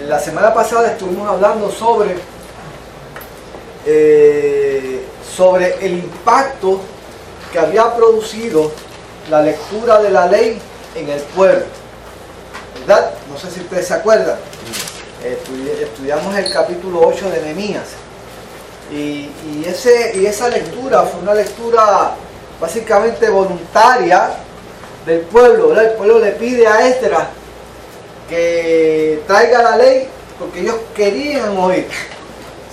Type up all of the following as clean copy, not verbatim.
La semana pasada estuvimos hablando sobre el impacto que había producido la lectura de la ley en el pueblo, ¿verdad? No sé si ustedes se acuerdan. Estudiamos el capítulo 8 de Nehemías y esa lectura fue una lectura básicamente voluntaria del pueblo, ¿verdad? El pueblo le pide a Esdras que traiga la ley porque ellos querían oír.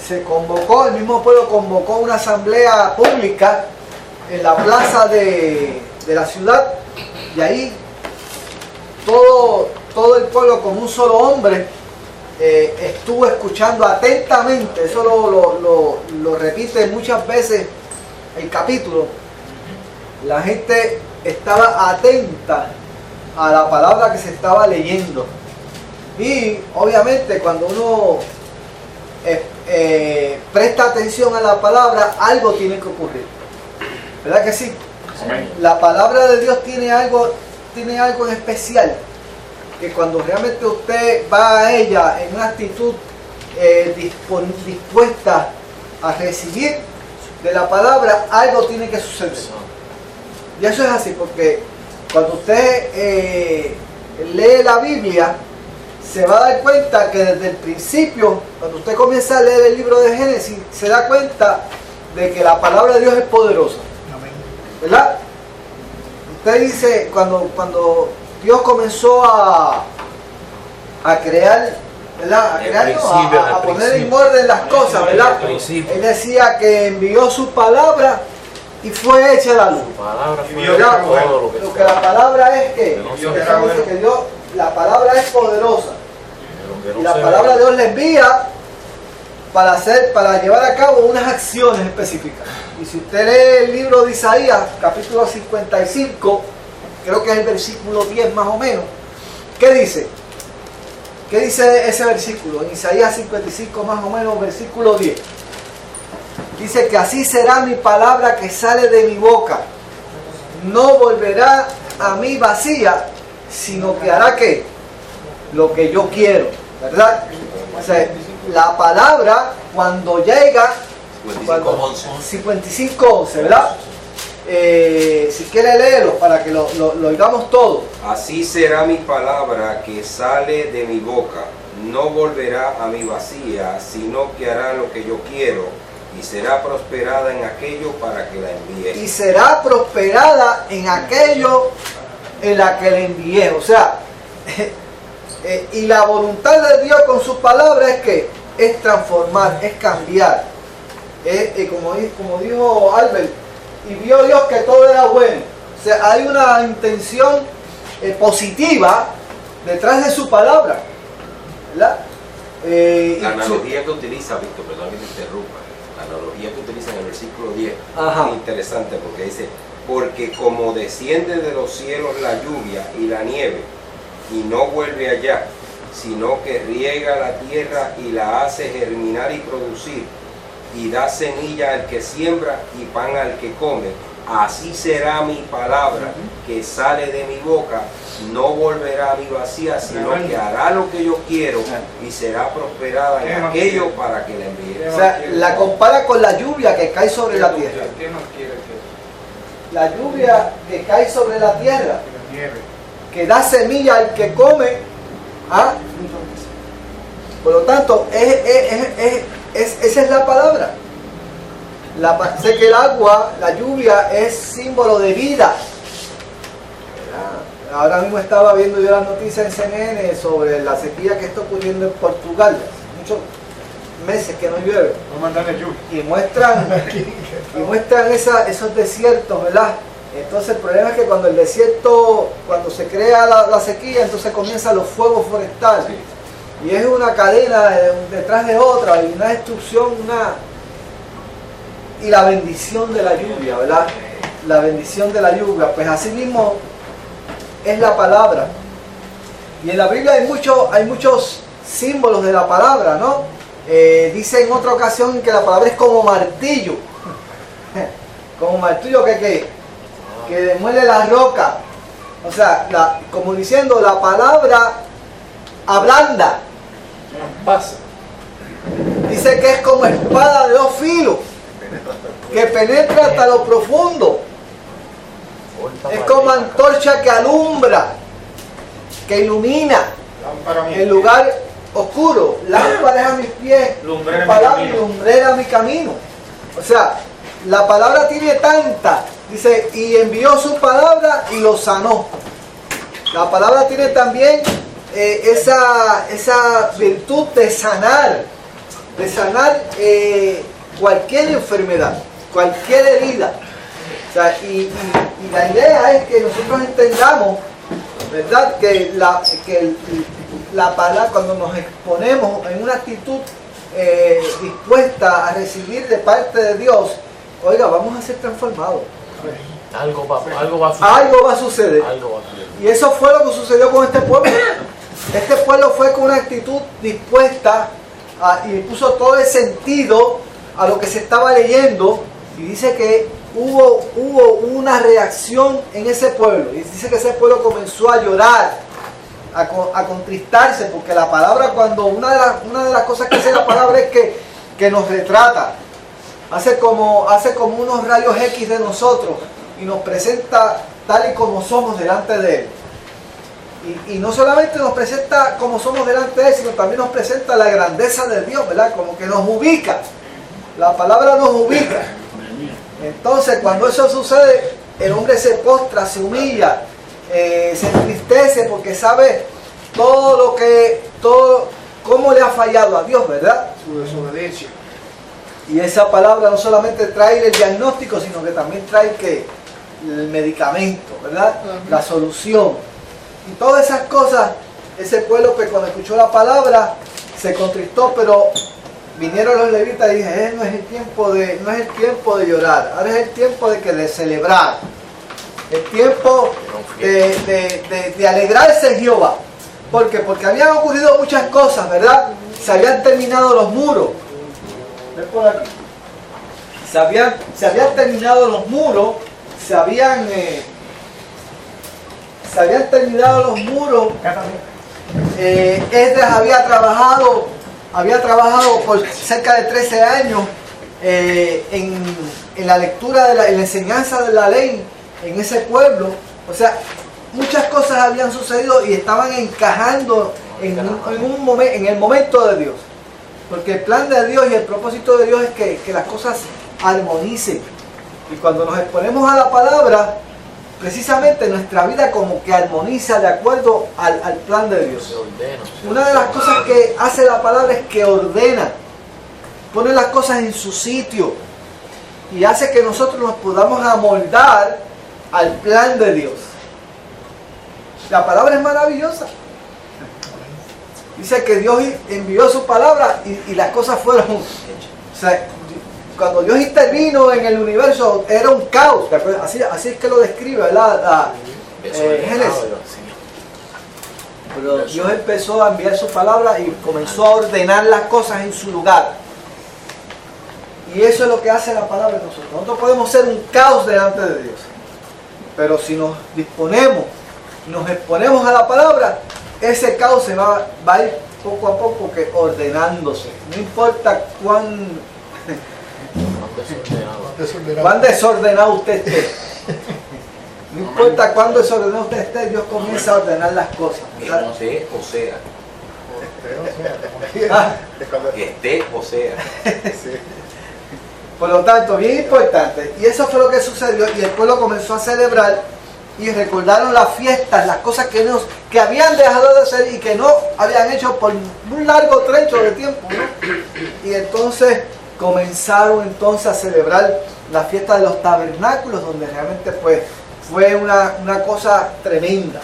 Se convocó, el mismo pueblo convocó una asamblea pública en la plaza de la ciudad, y ahí todo el pueblo como un solo hombre estuvo escuchando atentamente. Eso lo repite muchas veces el capítulo. La gente estaba atenta a la palabra que se estaba leyendo, y obviamente cuando uno presta atención a la palabra, algo tiene que ocurrir, ¿verdad que sí? Amén. La palabra de Dios tiene algo en especial, que cuando realmente usted va a ella en una actitud dispuesta a recibir de la palabra, algo tiene que suceder. Y eso es así, porque cuando usted lee la Biblia, se va a dar cuenta que desde el principio, cuando usted comienza a leer el libro de Génesis, se da cuenta de que la palabra de Dios es poderosa, ¿verdad? Usted dice, cuando Dios comenzó a crear, ¿verdad? A poner en orden las cosas, ¿verdad? Él decía que envió su palabra y fue hecha la luz. Lo que la palabra es que la palabra es poderosa. Y la palabra de Dios le envía para llevar a cabo unas acciones específicas. Y si usted lee el libro de Isaías, capítulo 55, creo que es el versículo 10 más o menos, ¿qué dice? ¿Qué dice ese versículo? En Isaías 55 más o menos, versículo 10. Dice que así será mi palabra que sale de mi boca. No volverá a mí vacía, sino que hará ¿qué? Lo que yo quiero, ¿verdad? O sea, la palabra cuando llega 55:11, ¿verdad? Si quiere leerlo para que lo oigamos todo. Así será mi palabra que sale de mi boca, no volverá a mí vacía, sino que hará lo que yo quiero, y será prosperada en aquello para que la envíe. Y será prosperada en aquello en la que le envié. O sea, y la voluntad de Dios con sus palabras es que es transformar, es cambiar. Como dijo Albert, y vio Dios que todo era bueno. O sea, hay una intención positiva detrás de su palabra, ¿verdad? La analogía que utiliza, Víctor, perdón que te interrumpa, la analogía que utiliza en el versículo 10 es interesante, porque dice: porque como desciende de los cielos la lluvia y la nieve, y no vuelve allá, sino que riega la tierra y la hace germinar y producir, y da semilla al que siembra y pan al que come, así será mi palabra que sale de mi boca, no volverá a mi vacía, sino que hará lo que yo quiero, y será prosperada en aquello para que la envíe. O sea, la compara con la lluvia que cae sobre la tierra. La lluvia que cae sobre la tierra, que da semilla al que come. Por lo tanto, esa es la palabra. Sé que el agua, la lluvia, es símbolo de vida. Ahora mismo estaba viendo yo las noticias en CNN sobre la sequía que está ocurriendo en Portugal. Muchos meses que no llueve. Y muestran esos desiertos, ¿verdad? Entonces el problema es que cuando el desierto, cuando se crea la sequía, entonces comienzan los fuegos forestales. Y es una cadena detrás de otra, y una destrucción, y la bendición de la lluvia, ¿verdad? La bendición de la lluvia, pues así mismo es la palabra. Y en la Biblia hay muchos símbolos de la palabra, ¿no? Dice en otra ocasión que la palabra es como martillo. Como martillo que demuele la roca. O sea, como diciendo, la palabra ablanda. pasa. Dice que es como espada de dos filos, que penetra hasta lo profundo. Es como antorcha que alumbra, que ilumina el lugar oscuro. Lámpara es a mis pies, palabra y lumbrera a mi camino. O sea, la palabra tiene tanta, dice, y envió su palabra y lo sanó. La palabra tiene también esa virtud de sanar cualquier enfermedad, cualquier herida. O sea, y la idea es que nosotros entendamos, ¿verdad?, que la palabra, cuando nos exponemos en una actitud dispuesta a recibir de parte de Dios, oiga, vamos a ser transformados. Algo va a suceder. Algo va a suceder. Y eso fue lo que sucedió con este pueblo. Este pueblo fue con una actitud dispuesta y puso todo el sentido a lo que se estaba leyendo, y dice que hubo una reacción en ese pueblo, y dice que ese pueblo comenzó a llorar, a contristarse, porque la palabra, cuando una de las cosas que hace la palabra es que nos retrata, hace como unos rayos X de nosotros y nos presenta tal y como somos delante de Él. Y no solamente nos presenta como somos delante de Él, sino también nos presenta la grandeza de Dios, ¿verdad? Como que nos ubica. La palabra nos ubica. Entonces, cuando eso sucede, el hombre se postra, se humilla, se entristece, porque sabe cómo le ha fallado a Dios, ¿verdad? Su desobediencia. Y esa palabra no solamente trae el diagnóstico, sino que también trae el medicamento, ¿verdad? La solución. Y todas esas cosas, ese pueblo, pues, cuando escuchó la palabra, se contristó, pero vinieron los levitas y dijeron, no es el tiempo de llorar, ahora es el tiempo de celebrar, el tiempo de alegrarse en Jehová. ¿Por qué? Porque habían ocurrido muchas cosas, ¿verdad? Se habían terminado los muros. ¿Ven por aquí? Se habían terminado los muros, se habían terminado los muros. Esdras había trabajado por cerca de 13 años en la lectura, en la enseñanza de la ley en ese pueblo. O sea, muchas cosas habían sucedido y estaban encajando en el momento de Dios. Porque el plan de Dios y el propósito de Dios es que las cosas armonicen. Y cuando nos exponemos a la palabra, precisamente nuestra vida como que armoniza de acuerdo al plan de Dios. Una de las cosas que hace la palabra es que ordena, pone las cosas en su sitio y hace que nosotros nos podamos amoldar al plan de Dios. La palabra es maravillosa. Dice que Dios envió su palabra y las cosas fueron hechas. O sea, cuando Dios intervino en el universo era un caos. Así es que lo describe, ¿verdad? Génesis. Pero Dios empezó a enviar su palabra y comenzó a ordenar las cosas en su lugar. Y eso es lo que hace la palabra de nosotros. Nosotros podemos ser un caos delante de Dios. Pero si nos disponemos, nos exponemos a la palabra, ese caos se va a ir poco a poco ordenándose. No importa cuán desordenado usted esté. No importa cuán desordenado usted esté, Dios comienza a ordenar las cosas. Esté o sea. Esté o sea. Por lo tanto, bien importante. Y eso fue lo que sucedió. Y el pueblo comenzó a celebrar y recordaron las fiestas, las cosas que habían dejado de hacer y que no habían hecho por un largo trecho de tiempo, ¿no? Y entonces comenzaron a celebrar la fiesta de los tabernáculos, donde realmente pues fue una cosa tremenda.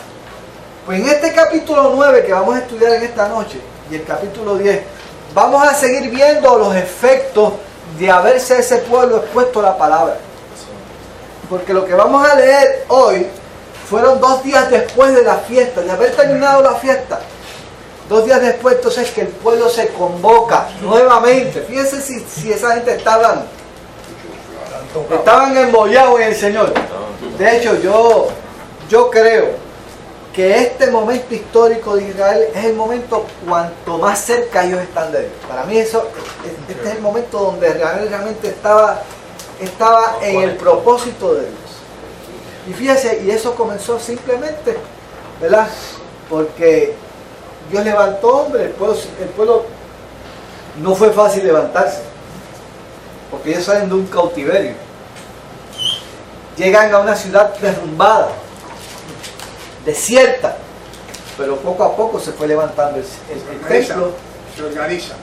Pues en este capítulo 9 que vamos a estudiar en esta noche y el capítulo 10, vamos a seguir viendo los efectos de haberse ese pueblo expuesto a la palabra. Porque lo que vamos a leer hoy fueron 2 días después de la fiesta, de haber terminado la fiesta. 2 días después, entonces, que el pueblo se convoca nuevamente. Fíjense si esa gente estaban embollados en el Señor. De hecho, yo creo que este momento histórico de Israel es el momento cuanto más cerca ellos están de Dios. Para mí este es el momento donde Israel realmente estaba en el propósito de Dios. Y fíjese, y eso comenzó simplemente, ¿verdad? Porque Dios levantó hombres, el pueblo no fue fácil levantarse, porque ellos salen de un cautiverio, llegan a una ciudad derrumbada, desierta, pero poco a poco se fue levantando el templo, se organiza.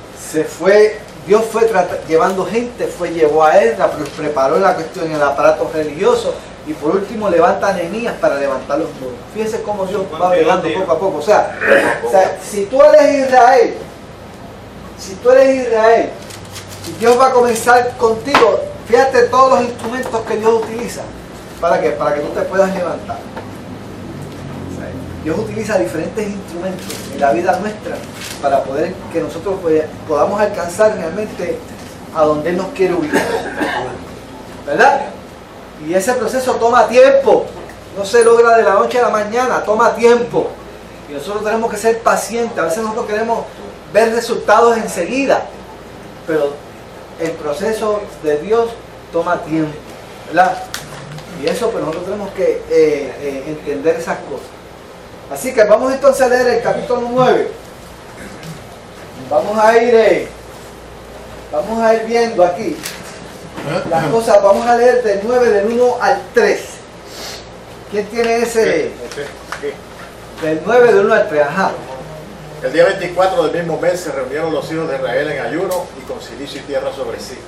Dios fue llevando gente, llevó a Ezra, preparó la cuestión en el aparato religioso, y por último levanta a Nehemías para levantar los muros. Fíjense cómo Dios va llegando poco a poco. O sea, si tú eres Israel, y Dios va a comenzar contigo, fíjate todos los instrumentos que Dios utiliza. ¿Para qué? Para que tú te puedas levantar. Dios utiliza diferentes instrumentos en la vida nuestra para poder que nosotros podamos alcanzar realmente a donde Él nos quiere ubicar. ¿Verdad? Y ese proceso toma tiempo. No se logra de la noche a la mañana, toma tiempo. Y nosotros tenemos que ser pacientes. A veces nosotros queremos ver resultados enseguida. Pero el proceso de Dios toma tiempo. ¿Verdad? Y eso pues nosotros tenemos que entender esas cosas. Así que vamos entonces a leer el capítulo 9. Vamos a ir viendo aquí las cosas. Vamos a leer del 9, del 1 al 3. ¿Quién tiene ese? Del 9, del 1 al 3, ajá. El día 24 del mismo mes se reunieron los hijos de Israel en ayuno y con cilicio y tierra sobre sí.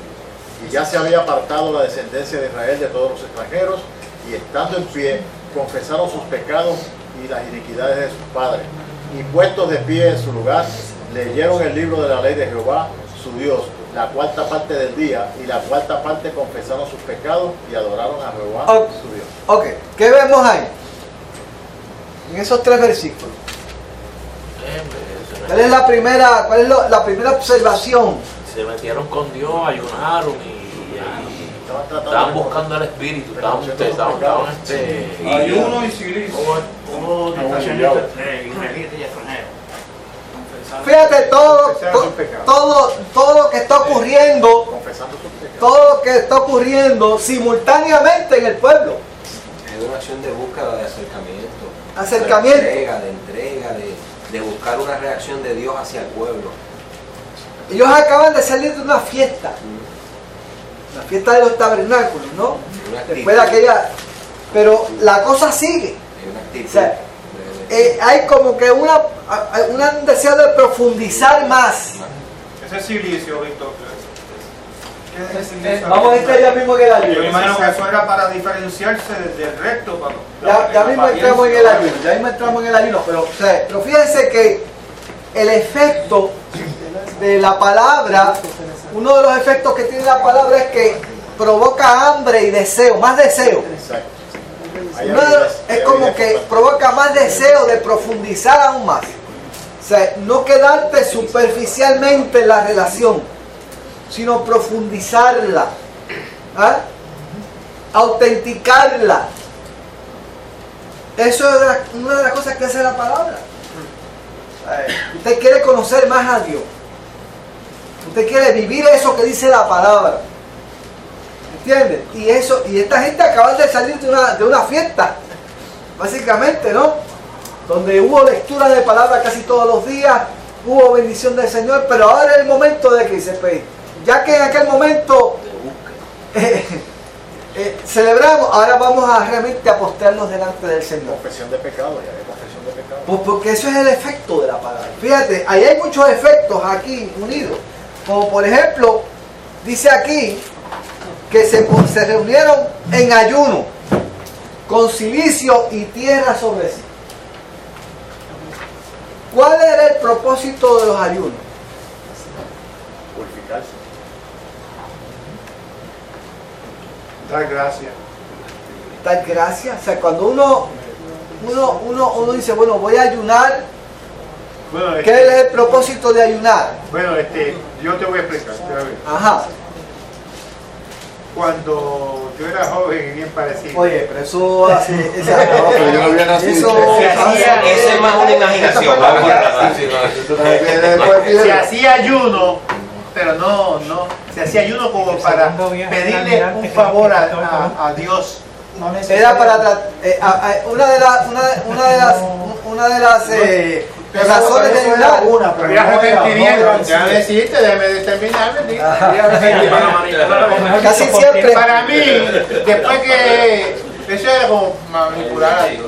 Y ya se había apartado la descendencia de Israel de todos los extranjeros, y estando en pie, confesaron sus pecados y las iniquidades de sus padres. Y puestos de pie en su lugar, leyeron el libro de la ley de Jehová, su Dios, la cuarta parte del día, y la cuarta parte confesaron sus pecados y adoraron a Jehová, su Dios. Ok, ¿qué vemos ahí? En esos 3 versículos. ¿Cuál es la primera observación? Se metieron con Dios, ayunaron y estaban buscando al Espíritu, ayuno y silicio. Fíjate todo lo que está ocurriendo, todo lo que está ocurriendo simultáneamente en el pueblo. Es una acción de búsqueda de acercamiento. De entrega, de buscar una reacción de Dios hacia el pueblo. Ellos acaban de salir de una fiesta. La fiesta de los tabernáculos, ¿no? Después de aquella. Pero la cosa sigue. O sea, hay como que un deseo de profundizar más. Ese es silicio, Víctor. Vamos a entrar ya mismo en el ayuno. Yo imagino que eso era para diferenciarse del recto. Ya mismo entramos en el ayuno. Pero fíjense que el efecto de la palabra, uno de los efectos que tiene la palabra es que provoca hambre y deseo, más deseo. Es como que provoca más deseo de profundizar aún más. O sea, no quedarte superficialmente en la relación, sino profundizarla, autenticarla. Eso es una de las cosas que hace la palabra. Usted quiere conocer más a Dios. Usted quiere vivir eso que dice la palabra. ¿Entiende? Y esta gente acaba de salir de una fiesta, básicamente, ¿no? Donde hubo lectura de palabra casi todos los días, hubo bendición del Señor, pero ahora es el momento de que dice, pues, ya que en aquel momento celebramos, ahora vamos a realmente a postrarnos delante del Señor. Confesión de pecado, ya hay confesión de pecado. Pues porque eso es el efecto de la palabra. Fíjate, ahí hay muchos efectos aquí unidos. Como por ejemplo, dice aquí que se reunieron en ayuno, con cilicio y tierra sobre sí. ¿Cuál era el propósito de los ayunos? Purificarse. Dar gracias. Dar gracias. O sea, cuando uno dice, bueno, voy a ayunar, Bueno, ¿qué es el propósito de ayunar? Bueno, yo te voy a explicar. Ajá. cuando yo era joven y bien parecido. Oye, pero eso hace... Pero yo no había nacido. Eso es más una imaginación. Se hacía ayuno, pero no, se hacía ayuno como para pedirle un favor a Dios. Era para una de las razones de ayunar. Había arrepentimiento. Déjame decirte, déjame terminarme. Casi siempre Para mí, después que eso era como manipular a Dios.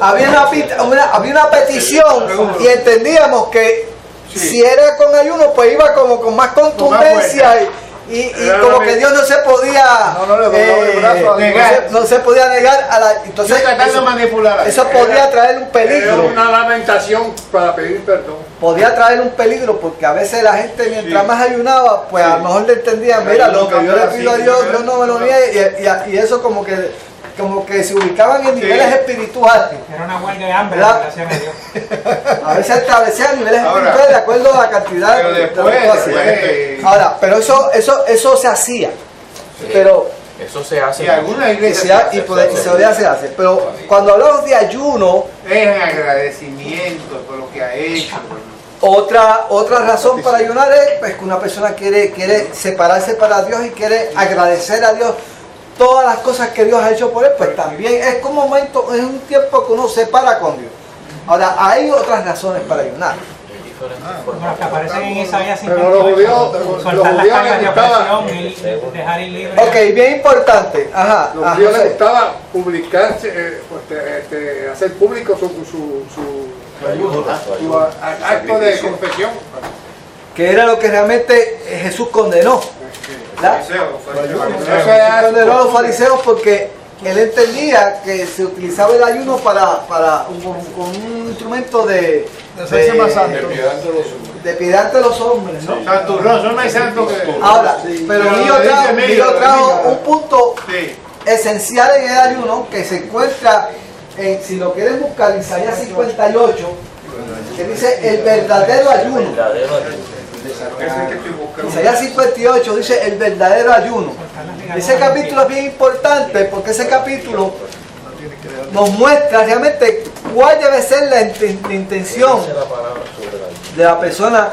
había una petición y entendíamos que si era con ayuno, pues iba como con más contundencia y como que Dios no se podía negar. no se podía negar a la... Entonces Tratando de manipular a Dios. eso podía traer un Era peligro. una lamentación para pedir perdón. Podía traer un peligro porque a veces la gente mientras más ayunaba, pues a lo mejor le entendía, mira, lo que yo le pido a Dios, Dios no me lo niegue, y eso como que se ubicaban en niveles espirituales. Era una huelga de hambre, ¿verdad? gracias a Dios. A veces establecían niveles Ahora, espirituales de acuerdo a la cantidad pero de después, lo que hacían. Ahora, pero eso se hacía. Pero Eso se hace. Y algunas iglesias y todavía se hace. Pero cuando hablamos de ayuno, es en agradecimiento por lo que ha hecho. otra razón para ayunar es pues, que una persona quiere separarse para Dios y quiere agradecer a Dios todas las cosas que Dios ha hecho por él, pues también es como un momento, es un tiempo que uno se para con Dios. Ahora, hay otras razones para ayunar. Como las que aparecen en Isaías 58. Pero los judíos Soltar las les cargas de gustaba, opresión y dejar ir libre. Ok, bien importante. Ajá. los judíos les José. gustaba publicarse, hacer público su Acto de confesión. Que era lo que realmente Jesús condenó. ¿verdad? Eso Condenó a los fariseos porque él entendía que se utilizaba el ayuno para un instrumento de piedad ante los hombres, ¿no? Santurrón, son más santos que... Ahora, pero Mío trajo un punto Sí. esencial en el ayuno que se encuentra en, si lo quieren buscar, Isaías 58, que dice el verdadero ayuno. Ese es el que estoy buscando. Isaías 58 dice el verdadero ayuno. Ese capítulo es bien importante porque ese capítulo nos muestra realmente cuál debe ser la intención de la persona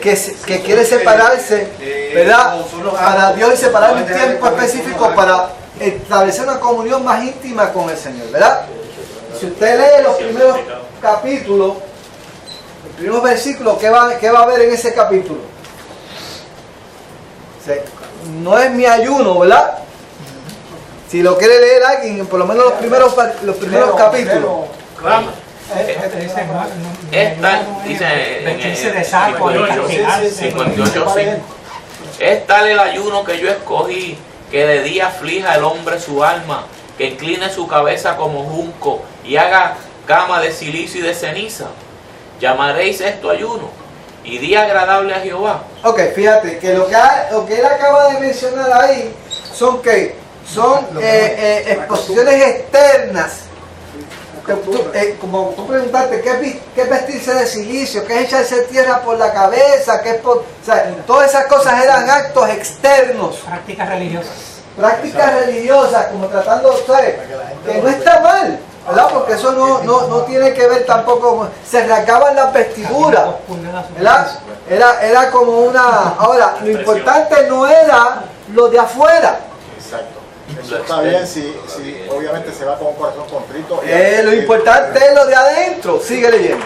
que quiere separarse, ¿verdad? Para Dios y separar un tiempo específico para establecer una comunión más íntima con el Señor, ¿verdad? Si usted lee los primeros capítulos, los primeros versículos, ¿qué va a ver en ese capítulo? No es mi ayuno, ¿verdad? Si lo quiere leer alguien, por lo menos los primeros capítulos. Dice en 15 de saco, 58:5. Es tal el ayuno que yo escogí, que de día aflija el hombre su alma, que incline su cabeza como junco y haga cama de silicio y de ceniza. Llamaréis esto ayuno y día agradable a Jehová. Ok, fíjate que lo que él acaba de mencionar ahí son exposiciones externas. Como tú preguntaste, ¿qué es vestirse de silicio? ¿Qué es echarse tierra por la cabeza? O sea, todas esas cosas eran actos externos. Prácticas religiosas. Prácticas religiosas, como tratando, ¿sabes? Que no está mal, ¿verdad? Porque eso no tiene que ver tampoco con... Se rasgaban las vestiduras, ¿verdad? Era como una... Ahora, lo importante no era lo de afuera. Exacto. Eso está bien si obviamente se va con un corazón contrito. Lo importante es lo de adentro. Sigue leyendo.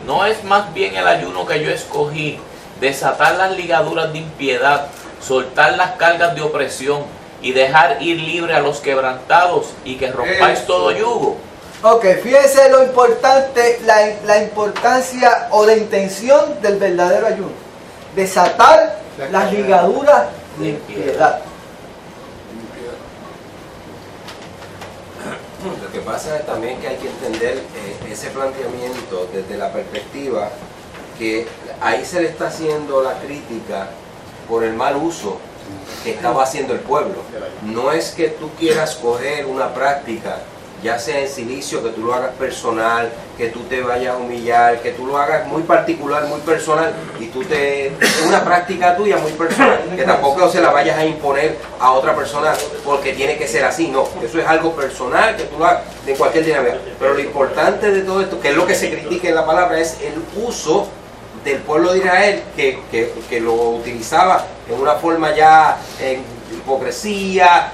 No es más bien el ayuno que yo escogí, desatar las ligaduras de impiedad, soltar las cargas de opresión y dejar ir libre a los quebrantados y que rompáis todo yugo. Ok, fíjense lo importante, la importancia o la intención del verdadero ayuno. Desatar las ligaduras de impiedad. Lo que pasa es también que hay que entender ese planteamiento desde la perspectiva que ahí se le está haciendo la crítica por el mal uso que estaba haciendo el pueblo. No es que tú quieras coger una práctica ya sea en silicio, que tú lo hagas personal, que tú te vayas a humillar, que tú lo hagas muy particular, muy personal, y es una práctica tuya muy personal, que tampoco se la vayas a imponer a otra persona porque tiene que ser así, no, eso es algo personal que tú lo hagas de cualquier dinámica. Pero lo importante de todo esto, que es lo que se critica en la palabra, es el uso del pueblo de Israel que lo utilizaba en una forma ya en hipocresía,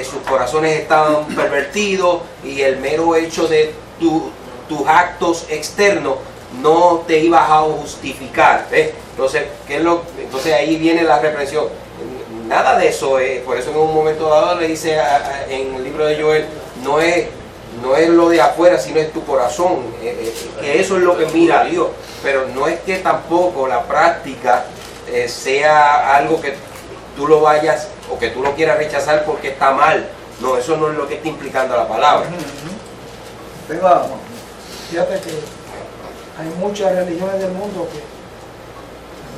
sus corazones estaban pervertidos y el mero hecho de tus actos externos no te ibas a justificar, ¿ves? Entonces, entonces ahí viene la reprensión. Nada de eso, por eso en un momento dado le dice en el libro de Joel, no es lo de afuera, sino es tu corazón, que eso es lo que mira a Dios, pero no es que tampoco la práctica sea algo que tú lo vayas o que tú lo quieras rechazar porque está mal. No, eso no es lo que está implicando la palabra. Fíjate que hay muchas religiones del mundo que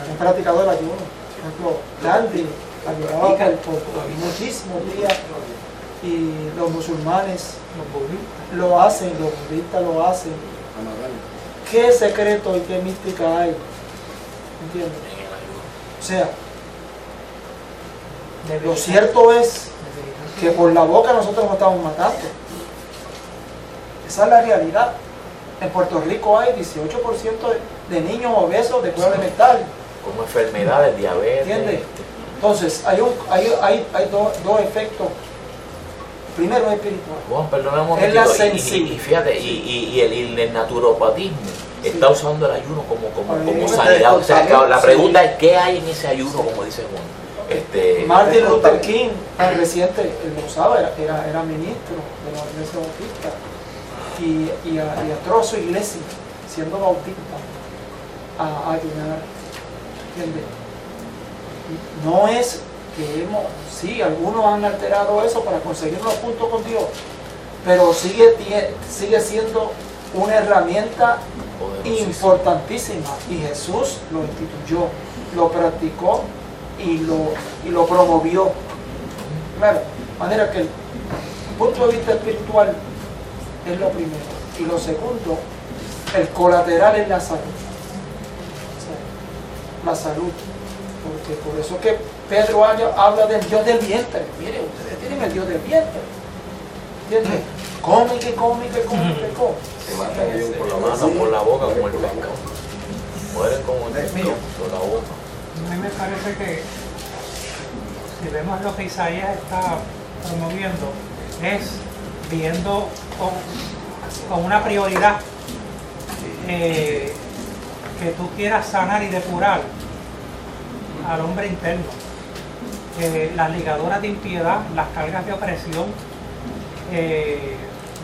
han practicado el ayuno. Por ejemplo, Gandhi ayunaba por muchísimos días, y los musulmanes lo hacen, los budistas lo hacen. ¿Qué secreto y qué mística hay? ¿Entiendes? O sea, lo cierto es que por la boca nosotros nos estamos matando. Esa es la realidad. En Puerto Rico hay 18% de niños obesos de cuidado mental. Como enfermedades, diabetes. ¿Entiendes? Entonces, hay dos efectos. Primero es espiritual. Bueno, perdóname un momentito. Es la sensibilidad. Y fíjate, y el naturopatismo está usando el ayuno como sanidad. O sea, la pregunta es, ¿qué hay en ese ayuno, como dice Juan? Martin Luther King, el reciente, él lo usaba, era ministro de la iglesia bautista, y entró a su iglesia, siendo bautista, a ayunar. ¿Entiendes? No es que sí, algunos han alterado eso para conseguir los puntos con Dios, pero sigue siendo una herramienta importantísima, y Jesús lo instituyó, lo practicó y lo promovió. Claro, de manera que el punto de vista espiritual es lo primero, y lo segundo, el colateral es la salud. O sea, la salud, porque por eso que Pedro habla del Dios del vientre. Mire, ustedes tienen el Dios del vientre, ¿entiendes? Come, que come. Se matan ellos por la mano, por la boca como el pescado. Mueren como el pescado por la boca. A mí me parece que si vemos lo que Isaías está promoviendo, es viendo con una prioridad que tú quieras sanar y depurar al hombre interno. Las ligaduras de impiedad, las cargas de opresión,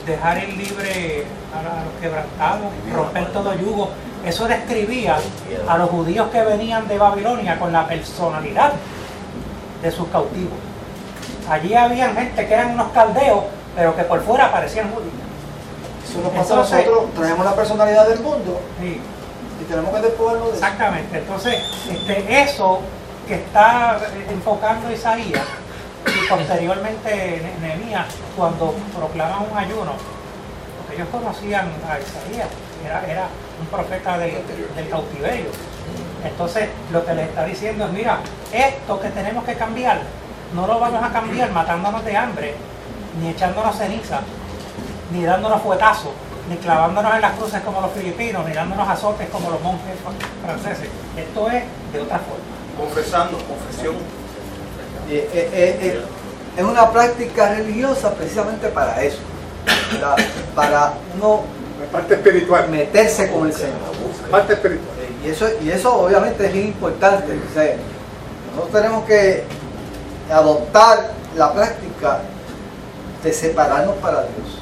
dejar ir libre a los quebrantados, romper todo yugo. Eso describía a los judíos que venían de Babilonia con la personalidad de sus cautivos. Allí había gente que eran unos caldeos, pero que por fuera parecían judíos. Eso nos pasa a nosotros, traemos la personalidad del mundo, sí, y tenemos que despojarlo de eso. Exactamente. Entonces, eso que está enfocando Isaías, y posteriormente Nehemías, cuando proclaman un ayuno, porque ellos conocían a Isaías, era un profeta del cautiverio. Entonces, lo que les está diciendo es, mira, esto que tenemos que cambiar, no lo vamos a cambiar matándonos de hambre, ni echándonos ceniza, ni dándonos fuetazos, ni clavándonos en las cruces como los filipinos, ni dándonos azotes como los monjes franceses. Esto es de otra forma. Confesando, confesión. Es una práctica religiosa precisamente para eso, para uno parte espiritual, meterse con el Señor. Parte espiritual. Y eso obviamente es bien importante. O sea, nosotros tenemos que adoptar la práctica de separarnos para Dios.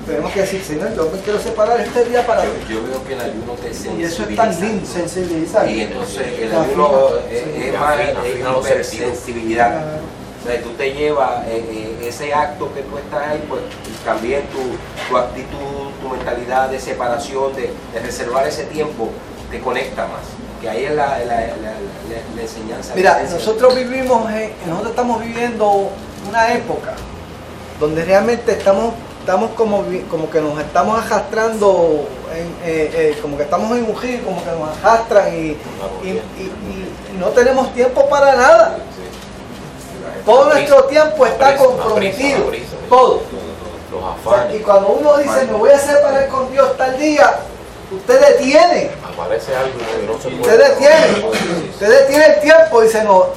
Tenemos que decir, Señor, yo me quiero separar este día para Dios. Yo veo que el ayuno te sensibiliza. Y eso es tan lindo, sensibilizar. Y entonces el ayuno es más hipersensibilidad. O sea, tú te llevas ese acto que tú estás ahí, pues también tu actitud, tu mentalidad de separación, de reservar ese tiempo, te conecta más. Que ahí es la enseñanza. Mira, nosotros estamos viviendo una época donde realmente estamos como que nos estamos arrastrando, como que estamos en un río, como que nos arrastran y no tenemos tiempo para nada. Todo nuestro tiempo está comprometido, todo. O sea, y cuando uno dice, me voy a separar con Dios tal día, usted detiene. Aparece algo y no se puede. Usted detiene el tiempo y dice, no,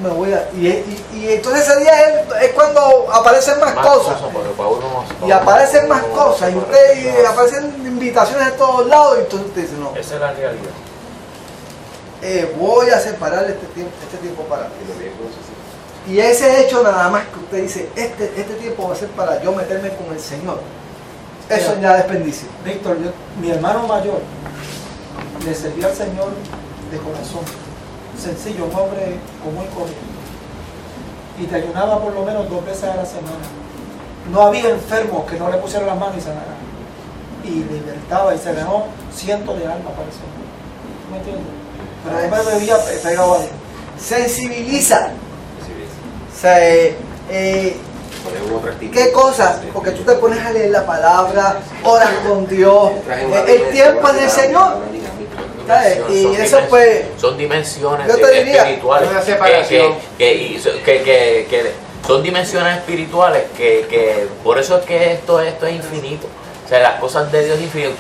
me voy a... Y entonces ese día es cuando aparecen más cosas. Y aparecen más cosas. Y aparecen invitaciones de todos lados. Y entonces usted dice, no. Esa es la realidad. Voy a separar este tiempo para ti. Y ese hecho nada más que usted dice, este tiempo va a ser para yo meterme con el Señor. Eso ya es bendición. Víctor, mi hermano mayor le servía al Señor de corazón. Sencillo, un hombre común y corriente. Y te ayunaba por lo menos 2 veces a la semana. No había enfermos que no le pusieran las manos y sanaran. Y libertaba y se ganó cientos de almas para eso. ¿Me entiendes? Pero siempre bebía pegado a Dios. Sensibiliza. O sea, ¿qué cosas? Porque tú te pones a leer la palabra, oras con Dios, el tiempo es del Señor. ¿Sabes? Y eso pues... Son dimensiones espirituales. Son dimensiones espirituales que por eso es que esto es infinito. O sea, las cosas de Dios es infinito.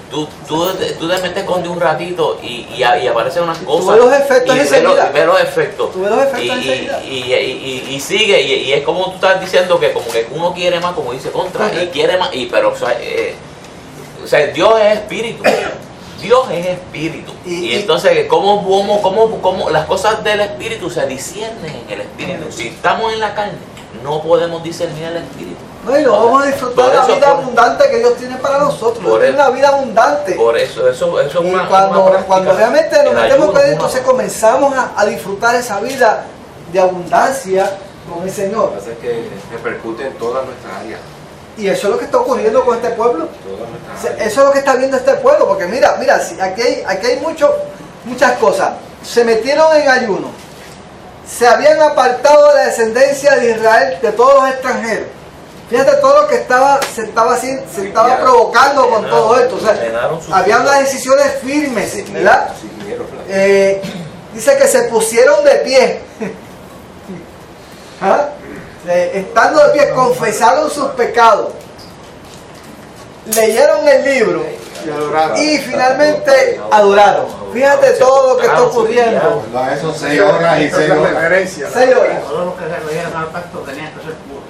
Tú te metes con Dios un ratito y aparecen unas cosas. Tú ves los efectos enseguida. Ves los efectos. Tú ves los efectos enseguida. Y sigue, y es como tú estás diciendo que como que uno quiere más, como dice contra, y quiere más, pero o sea, Dios es espíritu. Dios es espíritu. Y entonces, ¿cómo las cosas del espíritu se disciernen en el espíritu? Si estamos en la carne, no podemos discernir el espíritu. No, y no vamos a disfrutar la vida abundante que Dios tiene para nosotros. Dios tiene una vida abundante. Por eso es una cuando realmente nos metemos con Él, entonces comenzamos a disfrutar esa vida de abundancia con el Señor. Lo que pasa es que repercute en todas nuestras áreas. Y eso es lo que está ocurriendo con este pueblo. Eso es lo que está viendo este pueblo. Porque mira, aquí hay muchas cosas. Se metieron en ayuno. Se habían apartado de la descendencia de Israel de todos los extranjeros. Fíjate todo lo que se estaba provocando con todo esto. O sea, había unas decisiones firmes, ¿verdad? Dice que se pusieron de pie. ¿Ah? Estando de pie, confesaron sus pecados, leyeron el libro y finalmente adoraron. Fíjate todo lo que está ocurriendo. Esos 6 horas y 6 horas. 6 horas. Todos los que se leyeron al pacto tenían que ser puros.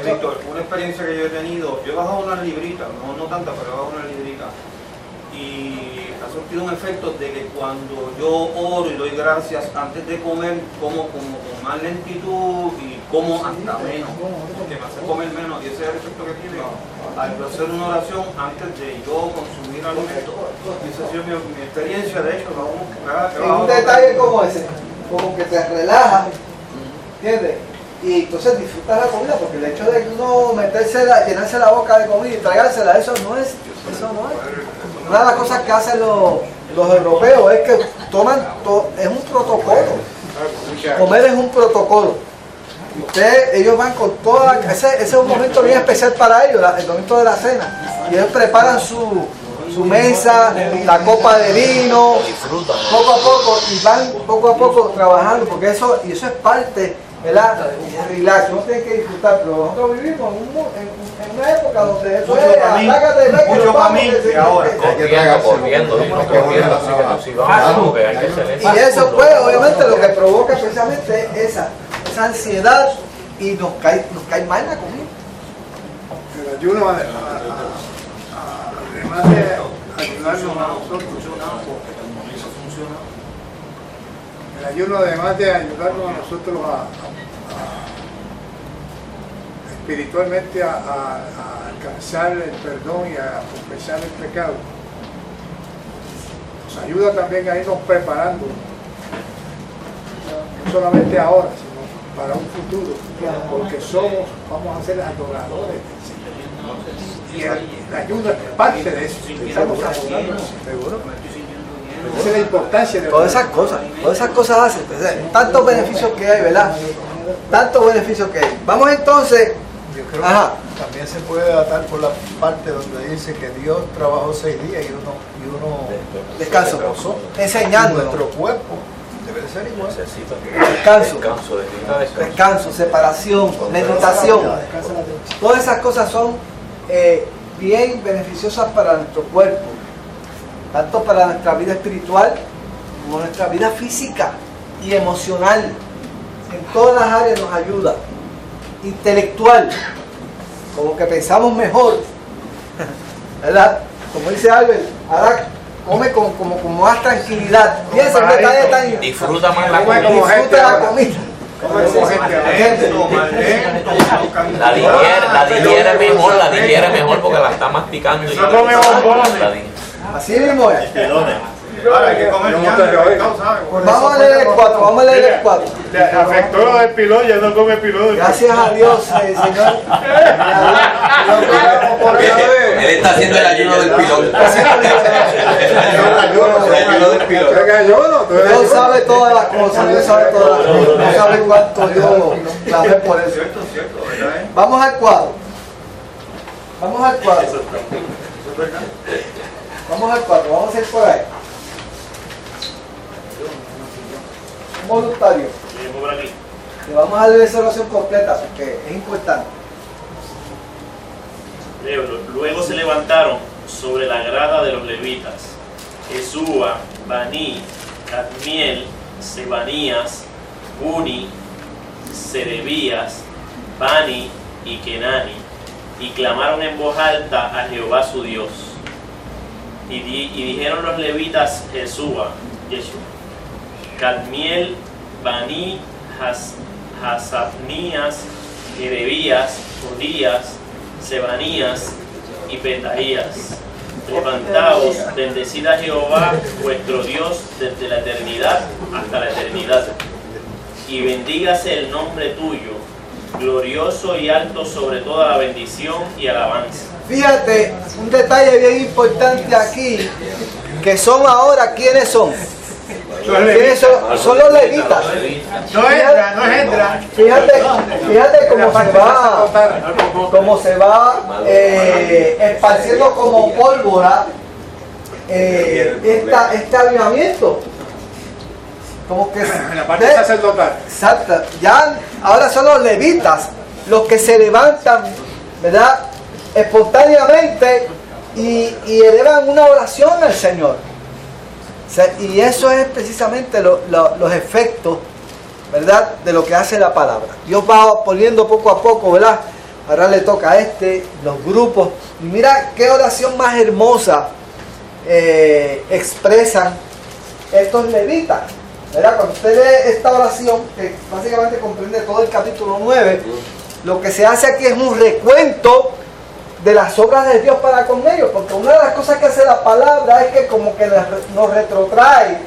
Víctor, una experiencia que yo he tenido, yo he bajado una librita, no tanta, pero he bajado una librita, y ha surtido un efecto de que cuando yo oro y doy gracias antes de comer, como con más lentitud y como hasta menos, porque me hace comer menos, y ese es el efecto que tiene al hacer una oración antes de yo consumir alimento. Y esa ha sido mi experiencia, de hecho, un detalle como ese, como que te relaja, ¿entiendes? Y entonces disfrutas la comida, porque el hecho de uno llenarse la boca de comida y tragársela, eso no es. Una de las cosas que hacen los europeos es que toman, es un protocolo. Comer es un protocolo. Ellos van con toda, ese es un momento bien especial para ellos, el momento de la cena. Y ellos preparan su mesa, la copa de vino, poco a poco, y van poco a poco trabajando, porque eso es parte, ¿verdad? Relax, uno tiene que disfrutar, pero nosotros vivimos en una época donde eso es, atrágate, mucho para mí, y ahora corriendo, y eso pues obviamente lo que provoca precisamente esa ansiedad y nos cae mal la comida. El ayuno, además de ayudarnos a nosotros, el ayuno, además de ayudarnos a nosotros espiritualmente a alcanzar el perdón y a confesar el pecado, nos ayuda también a irnos preparando, no solamente ahora, sino para un futuro, porque vamos a ser adoradores del Señor. Y el ayuno es parte de eso. Estamos adorando, seguro. Esa es la importancia de todas esas cosas hacen, tantos beneficios que hay, ¿verdad? tantos beneficios que hay. Vamos entonces. Yo creo que también se puede datar por la parte donde dice que Dios trabajó 6 días y uno descanso, enseñando. Nuestro cuerpo debe ser igual. Descanso, separación, meditación. Todas esas cosas son bien beneficiosas para nuestro cuerpo, tanto para nuestra vida espiritual como nuestra vida física y emocional. En todas las áreas nos ayuda. Intelectual, como que pensamos mejor, ¿verdad? Como dice Albert, ahora come con más tranquilidad. Piensa en detalles tan... Disfruta más la comida. Disfruta la comida. La digiere mejor porque la está masticando. No come bombones. Así mismo es. Ahora hay que comer Vamos a leer el 4, Le afectó lo del pilón, ya no come pilón. Gracias a Dios, Señor. Él está haciendo el ayuno del pilón. Dios sabe todas las cosas, Dios sabe todas las cosas. Dios sabe cuánto yo clamé por eso. Vamos al cuadro. Vamos al cuadro, vamos a ir por ahí. Voluntario. Le vamos a leer esa oración completa porque es importante. Luego se levantaron sobre la grada de los levitas Jesúa, Baní, Cadmiel, Sebanías, Buni, Serebías, Bani y Kenani, y clamaron en voz alta a Jehová su Dios. Y dijeron los levitas Jesúa, Cadmiel, Baní, Hasabnías, Jerebías, Judías, Sebanías y Petaías. Levantaos, bendecid a Jehová vuestro Dios desde la eternidad hasta la eternidad, y bendígase el nombre tuyo, glorioso y alto sobre toda la bendición y alabanza. Fíjate, un detalle bien importante aquí, que son ahora, ¿quiénes son? ¿Quiénes son? Son los levitas. No entra. Fíjate cómo se va esparciendo como pólvora este avivamiento. Como que en la parte sacerdotal. Exacto. Ya ahora son los levitas los que se levantan, ¿verdad? Espontáneamente y elevan una oración al Señor. Y eso es precisamente los efectos, ¿verdad?, de lo que hace la palabra. Dios va poniendo poco a poco, ¿verdad? Ahora le toca a los grupos. Y mira qué oración más hermosa expresan estos levitas, ¿verdad? Cuando usted lee esta oración, que básicamente comprende todo el capítulo 9, lo que se hace aquí es un recuento de las obras de Dios para con ellos, porque una de las cosas que hace la palabra es que como que nos retrotrae,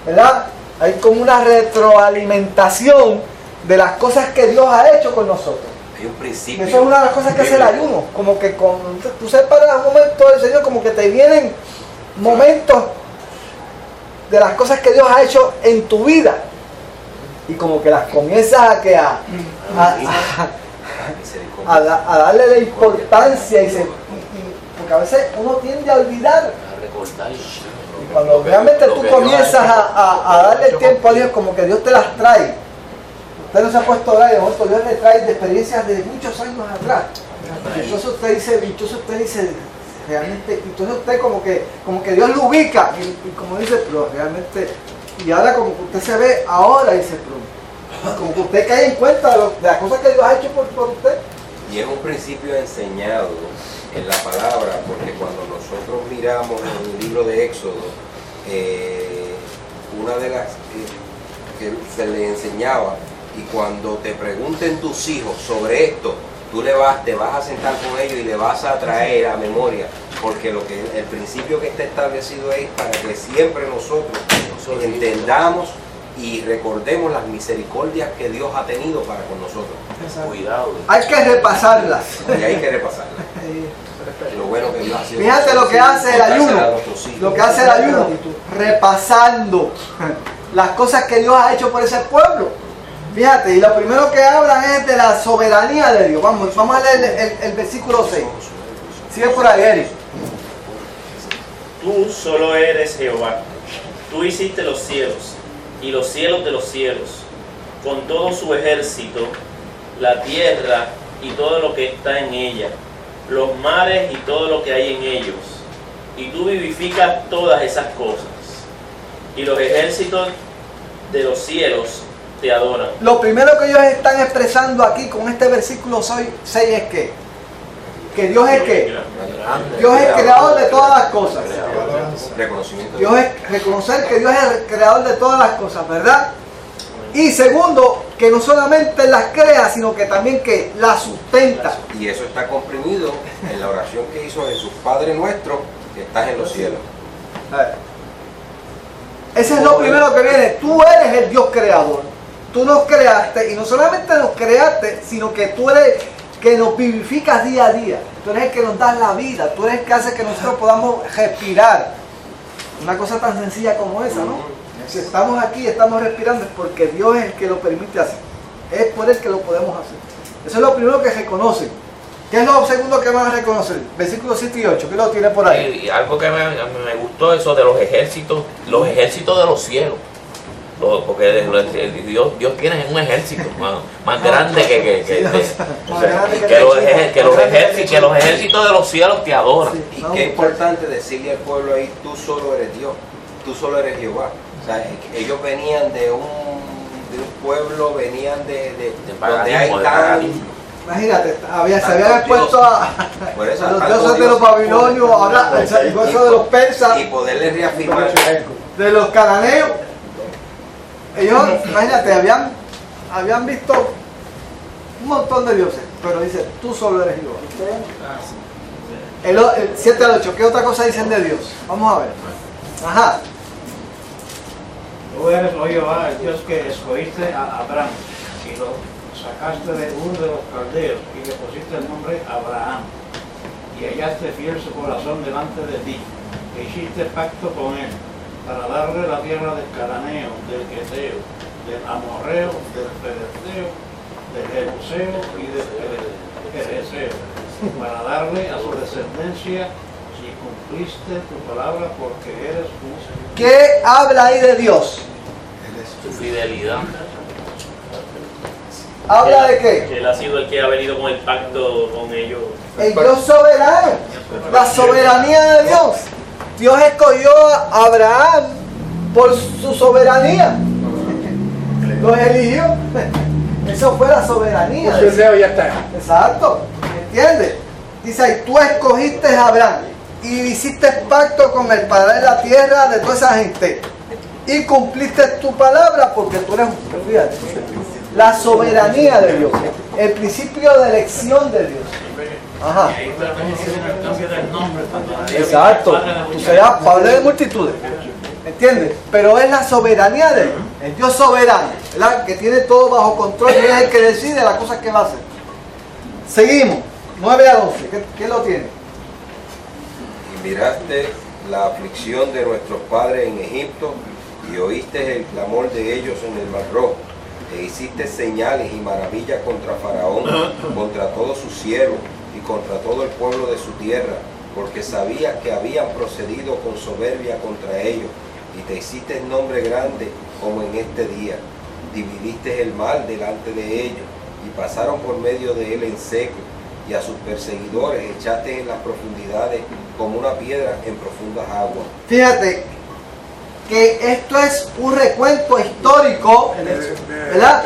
¿verdad? Hay como una retroalimentación de las cosas que Dios ha hecho con nosotros. Hay un principio. Eso es una de las cosas que hace el ayuno, como que tú separas un momento del Señor, como que te vienen momentos de las cosas que Dios ha hecho en tu vida y como que las comienzas a darle la importancia porque a veces uno tiende a olvidar, y cuando realmente tú comienzas a darle el tiempo a Dios, como que Dios te las trae. Usted no se ha puesto a orar y de momento Dios le trae de experiencias de muchos años atrás. Entonces usted dice realmente, entonces usted como que Dios lo ubica y como dice, pero realmente, y ahora como que usted se ve ahora y dice, pero como que usted cae en cuenta de las cosas que Dios ha hecho por usted. Y es un principio enseñado en la palabra, porque cuando nosotros miramos en el libro de Éxodo, una de las que se le enseñaba, y cuando te pregunten tus hijos sobre esto, tú te vas a sentar con ellos y le vas a traer a memoria, porque el principio que está establecido es para que siempre nosotros entendamos y recordemos las misericordias que Dios ha tenido para con nosotros. Cuidado. Hay que repasarlas. Y hay que repasarlas. Lo bueno que Dios ha sido. Fíjate lo que hace el ayuno. Lo que hace el ayuno, repasando las cosas que Dios ha hecho por ese pueblo. Fíjate, y lo primero que hablan es de la soberanía de Dios. Vamos a leer el versículo 6. Sigue por ahí, Eric. Tú solo eres Jehová. Tú hiciste los cielos y los cielos de los cielos, con todo su ejército, la tierra y todo lo que está en ella, los mares y todo lo que hay en ellos. Y tú vivificas todas esas cosas. Y los ejércitos de los cielos te adoran. Lo primero que ellos están expresando aquí con este versículo 6 es que Dios es ¿qué? Dios es creador de todas las cosas. Dios es reconocer que Dios es el creador de todas las cosas, ¿verdad? Y segundo, que no solamente las crea, sino que también que las sustenta. Y eso está comprimido en la oración que hizo Jesús, Padre nuestro, que estás en los cielos. Ese es lo primero que viene. Tú eres el Dios creador. Tú nos creaste, y no solamente nos creaste, sino que tú eres que nos vivificas día a día. Tú eres el que nos das la vida. Tú eres el que hace que nosotros podamos respirar. Una cosa tan sencilla como esa, ¿no? Si estamos aquí, estamos respirando, es porque Dios es el que lo permite hacer. Es por Él que lo podemos hacer. Eso es lo primero que reconocen. ¿Qué es lo segundo que van a reconocer? Versículos 7 y 8, ¿qué lo tiene por ahí? Y algo que me gustó, eso de los ejércitos de los cielos. Porque Dios tiene un ejército más grande que los ejércitos de los cielos te adoran. Y qué importante decirle al pueblo ahí, tú solo eres Dios, tú solo eres Jehová. O sea, ellos venían de un pueblo, venían de paganismo, imagínate, se habían expuesto a los dioses de los babilonios, el gozo de los persas, y poderles reafirmar de los cananeos. Ellos, imagínate, habían visto un montón de dioses, pero dice, tú solo eres Jehová. El 7 al 8, ¿qué otra cosa dicen de Dios? Vamos a ver. Ajá. Tú eres, oh Jehová, el Dios que escogiste a Abraham y lo sacaste de Ur de los Caldeos y le pusiste el nombre Abraham y hallaste fiel su corazón delante de ti e hiciste pacto con él para darle la tierra del Cananeo, del Geteo, del Amorreo, del Ferezeo, del Jebuseo y del Jerezeo, para darle a su descendencia si cumpliste tu palabra porque eres justo. ¿Qué habla ahí de Dios? Su fidelidad. ¿Habla de qué? Que Él ha sido el que ha venido con el pacto con ellos. El Dios soberano, la soberanía de Dios. Dios escogió a Abraham por su soberanía. Lo eligió. Eso fue la soberanía. Pues el deseo ya está. Exacto. ¿Entiendes? Dice ahí, tú escogiste a Abraham y hiciste pacto con él para dar la tierra de toda esa gente. Y cumpliste tu palabra porque tú eres justo. Fíjate. La soberanía de Dios. El principio de elección de Dios. Ajá. Exacto. Tú serás padre de multitudes. ¿Entiendes? Pero es la soberanía de Dios. El Dios soberano, ¿verdad? Que tiene todo bajo control y es el que decide las cosas que va a hacer. Seguimos. 9 a 11. ¿Qué lo tiene? Y miraste la aflicción de nuestros padres en Egipto y oíste el clamor de ellos en el Mar Rojo. E hiciste señales y maravillas contra Faraón, contra todos sus siervos y contra todo el pueblo de su tierra, porque sabías que habían procedido con soberbia contra ellos, y te hiciste nombre grande como en este día. Dividiste el mal delante de ellos, y pasaron por medio de él en seco, y a sus perseguidores echaste en las profundidades como una piedra en profundas aguas. Fíjate que esto es un recuento histórico, ¿verdad?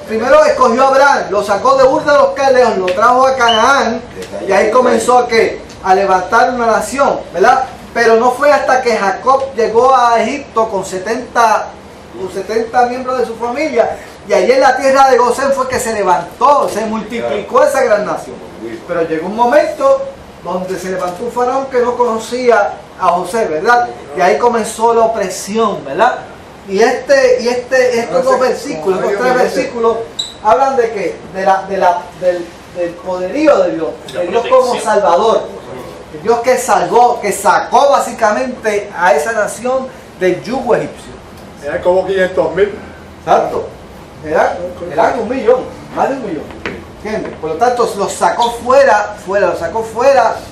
Primero escogió a Abraham, lo sacó de Ur de los Caldeos, lo trajo a Canaán y ahí comenzó a levantar una nación, ¿verdad? Pero no fue hasta que Jacob llegó a Egipto con 70 miembros de su familia y allí en la tierra de Gosén fue que se levantó, se multiplicó esa gran nación. Pero llegó un momento donde se levantó un faraón que no conocía a José, ¿verdad? Y ahí comenzó la opresión, ¿verdad? Y estos dos versículos, estos 3 versículos, hablan de qué? Del poderío de Dios, de Dios como Salvador, de Dios que sacó básicamente a esa nación del yugo egipcio. Era como 500,000. Exacto. Eran 1 millón, más de 1 millón. ¿Entiendes? Por lo tanto, los sacó fuera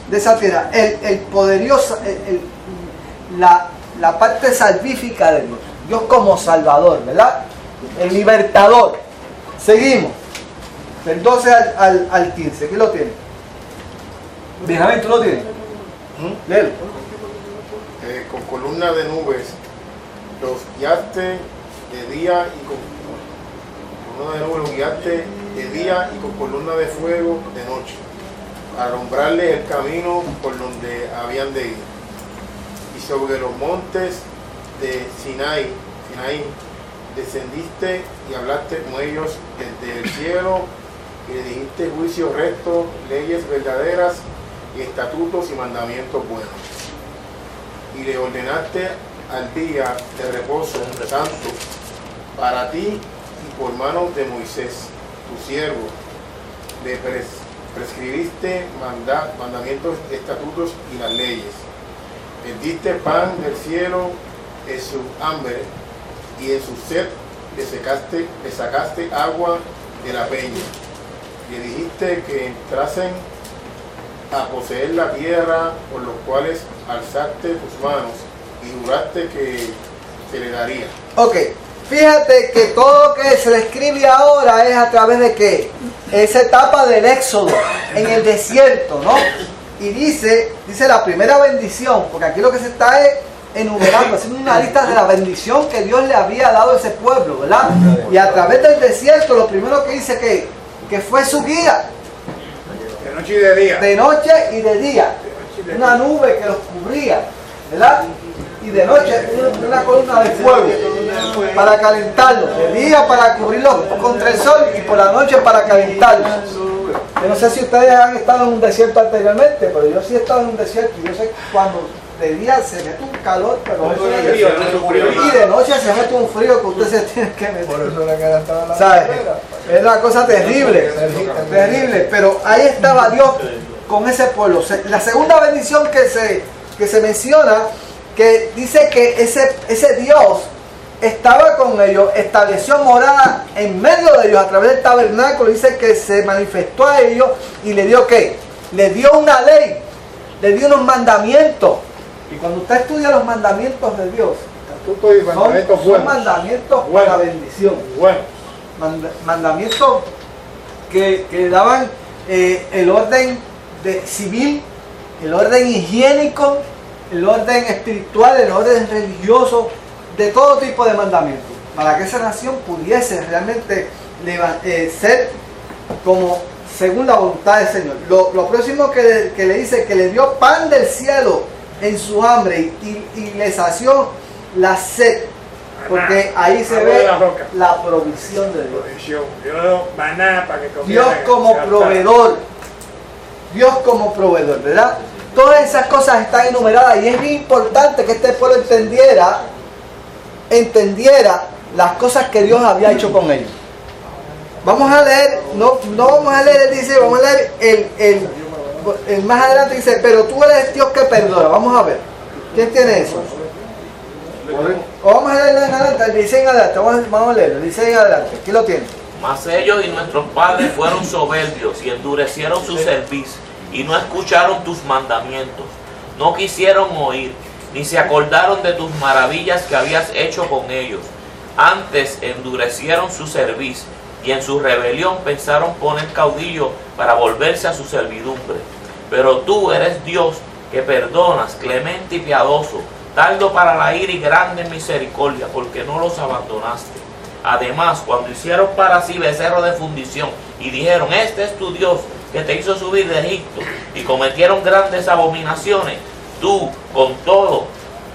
de esa tierra. El poderoso, la parte salvífica de Dios. Dios como Salvador, ¿verdad? El libertador. Seguimos. Del 12 al 15. ¿Quién lo tiene? Benjamín, ¿tú lo tienes? Léelo. Con columna de nubes los guiaste de día y con columna de nubes los guiaste de día y con columna de fuego de noche, para alumbrarles el camino por donde habían de ir. Y sobre los montes de Sinaí descendiste y hablaste con ellos desde el cielo y le dijiste juicios rectos, leyes verdaderas y estatutos y mandamientos buenos. Y le ordenaste al día de reposo santo para ti y por manos de Moisés, tu siervo. Le prescribiste mandamientos, estatutos y las leyes. Les diste pan del cielo en su hambre y en su sed le sacaste agua de la peña. Le dijiste que entrasen a poseer la tierra por los cuales alzaste tus manos y juraste que se le daría. Ok, fíjate que todo lo que se le escribe ahora es a través de ¿qué? Esa etapa del éxodo en el desierto, ¿no? Y dice la primera bendición, porque aquí lo que se está es enumerando, haciendo una lista de la bendición que Dios le había dado a ese pueblo, ¿verdad? Y a través del desierto lo primero que dice que fue su guía. De noche y de día. De noche y de día. Una nube que los cubría, ¿verdad? Y de noche una columna de fuego para calentarlos. De día para cubrirlos contra el sol y por la noche para calentarlos. Yo no sé si ustedes han estado en un desierto anteriormente, pero yo sí he estado en un desierto y yo sé que cuando de día se mete un calor, pero y de noche se mete un frío que usted se tiene que meter. Por eso le calentaba la ¿sabes? Es una cosa terrible, terrible, pero ahí estaba Dios con ese pueblo. La segunda bendición que se menciona, que dice que ese Dios estaba con ellos, estableció morada en medio de ellos a través del tabernáculo. Dice que se manifestó a ellos y le dio ¿qué? Le dio una ley, le dio unos mandamientos. Y cuando usted estudia los mandamientos de Dios, son mandamientos para bendición. Mandamientos que daban el orden civil, el orden higiénico, el orden espiritual, el orden religioso, de todo tipo de mandamientos, para que esa nación pudiese realmente ser como según la voluntad del Señor. Lo próximo que le dice, que le dio pan del cielo en su hambre y le sació la sed, porque ahí se ve la provisión de Dios. Dios como proveedor, Dios como proveedor, ¿verdad? Todas esas cosas están enumeradas y es bien importante que este pueblo entendiera las cosas que Dios había hecho con ellos. Vamos a leer, no vamos a leer, dice, vamos a leer el más adelante dice, pero tú eres Dios que perdona. Vamos a ver, ¿quién tiene eso? O vamos a leerlo en adelante, dice en adelante, vamos a leerlo, dice en adelante, ¿quién lo tiene? Mas ellos y nuestros padres fueron soberbios y endurecieron su cerviz y no escucharon tus mandamientos, no quisieron oír, ni se acordaron de tus maravillas que habías hecho con ellos. Antes endurecieron su cerviz y en su rebelión pensaron poner caudillo para volverse a su servidumbre. Pero tú eres Dios que perdonas, clemente y piadoso, tardo para la ira y grande en misericordia, porque no los abandonaste. Además, cuando hicieron para sí becerro de fundición y dijeron, este es tu Dios que te hizo subir de Egipto, y cometieron grandes abominaciones, tú con todo,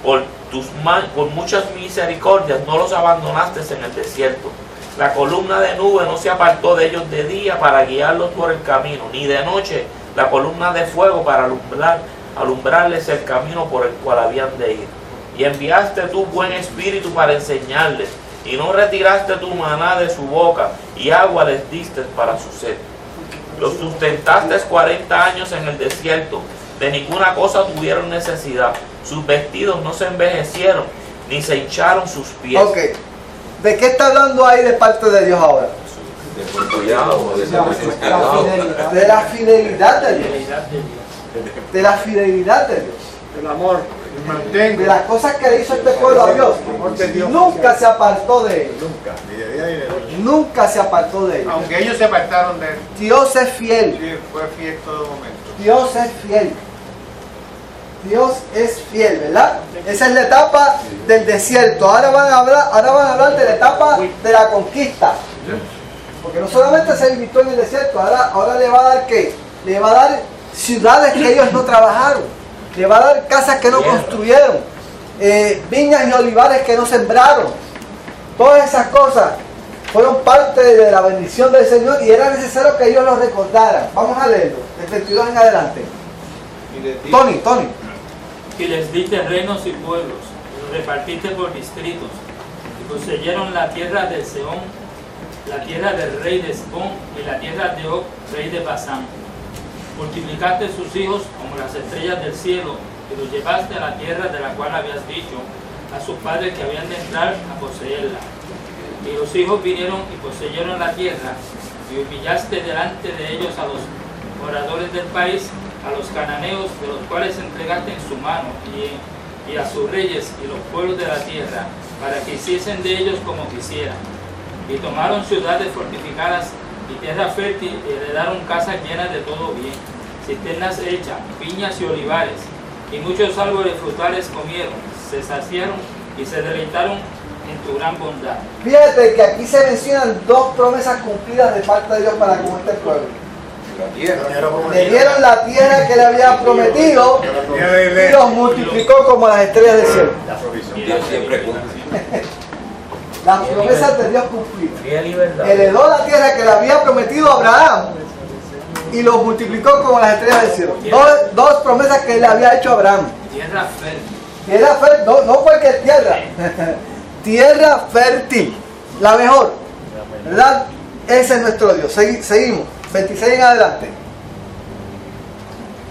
por muchas misericordias, no los abandonaste en el desierto. La columna de nube no se apartó de ellos de día para guiarlos por el camino, ni de noche la columna de fuego para alumbrarles el camino por el cual habían de ir. Y enviaste tu buen espíritu para enseñarles, y no retiraste tu maná de su boca, y agua les diste para su sed. Los sustentaste 40 años en el desierto, de ninguna cosa tuvieron necesidad, sus vestidos no se envejecieron, ni se hincharon sus pies. Ok, ¿De qué está hablando ahí de parte de Dios ahora? De la fidelidad de Dios. De la fidelidad de Dios. El amor, el mantengo. De las cosas que le hizo este pueblo a Dios. Nunca se apartó de él. Nunca, ni de día ni de noche. Nunca se apartó de él. Aunque ellos se apartaron de él. Dios es fiel. Sí, fue fiel todo momento. Dios es fiel. Dios es fiel, ¿verdad? Esa es la etapa del desierto. Ahora van a hablar de la etapa de la conquista. Porque no solamente se limitó en el desierto, ahora le va a dar ¿qué? Le va a dar ciudades que ellos no trabajaron. Le va a dar casas que no construyeron. Viñas y olivares que no sembraron. Todas esas cosas fueron parte de la bendición del Señor y era necesario que ellos lo recordaran. Vamos a leerlo, del 22 en adelante. Tony. Y les diste reinos y pueblos, y los repartiste por distritos, y poseyeron la tierra de Sehón, la tierra del rey de Hesbón, y la tierra de Og, rey de Basán. Multiplicaste sus hijos como las estrellas del cielo, y los llevaste a la tierra de la cual habías dicho a sus padres que habían de entrar a poseerla. Y los hijos vinieron y poseyeron la tierra, y humillaste delante de ellos a los moradores del país, a los cananeos, de los cuales entregaste en su mano, y a sus reyes y los pueblos de la tierra, para que hiciesen de ellos como quisieran. Y tomaron ciudades fortificadas y tierra fértil, y heredaron casas llenas de todo bien, cisternas hechas, viñas y olivares, y muchos árboles frutales comieron, se saciaron y se deleitaron en tu gran bondad. Fíjate que aquí se mencionan dos promesas cumplidas de parte de Dios para con este pueblo. Le dieron la tierra que le había prometido y los multiplicó como las estrellas del cielo. Dios siempre cumple. Las promesas de Dios cumplidas. Heredó la tierra que le había prometido a Abraham y los multiplicó como las estrellas del cielo. Dos promesas que le había hecho a Abraham. Tierra fértil. Tierra fértil, no cualquier tierra. Tierra fértil, la mejor. ¿Verdad? Ese es nuestro Dios. Seguimos. 26 en adelante.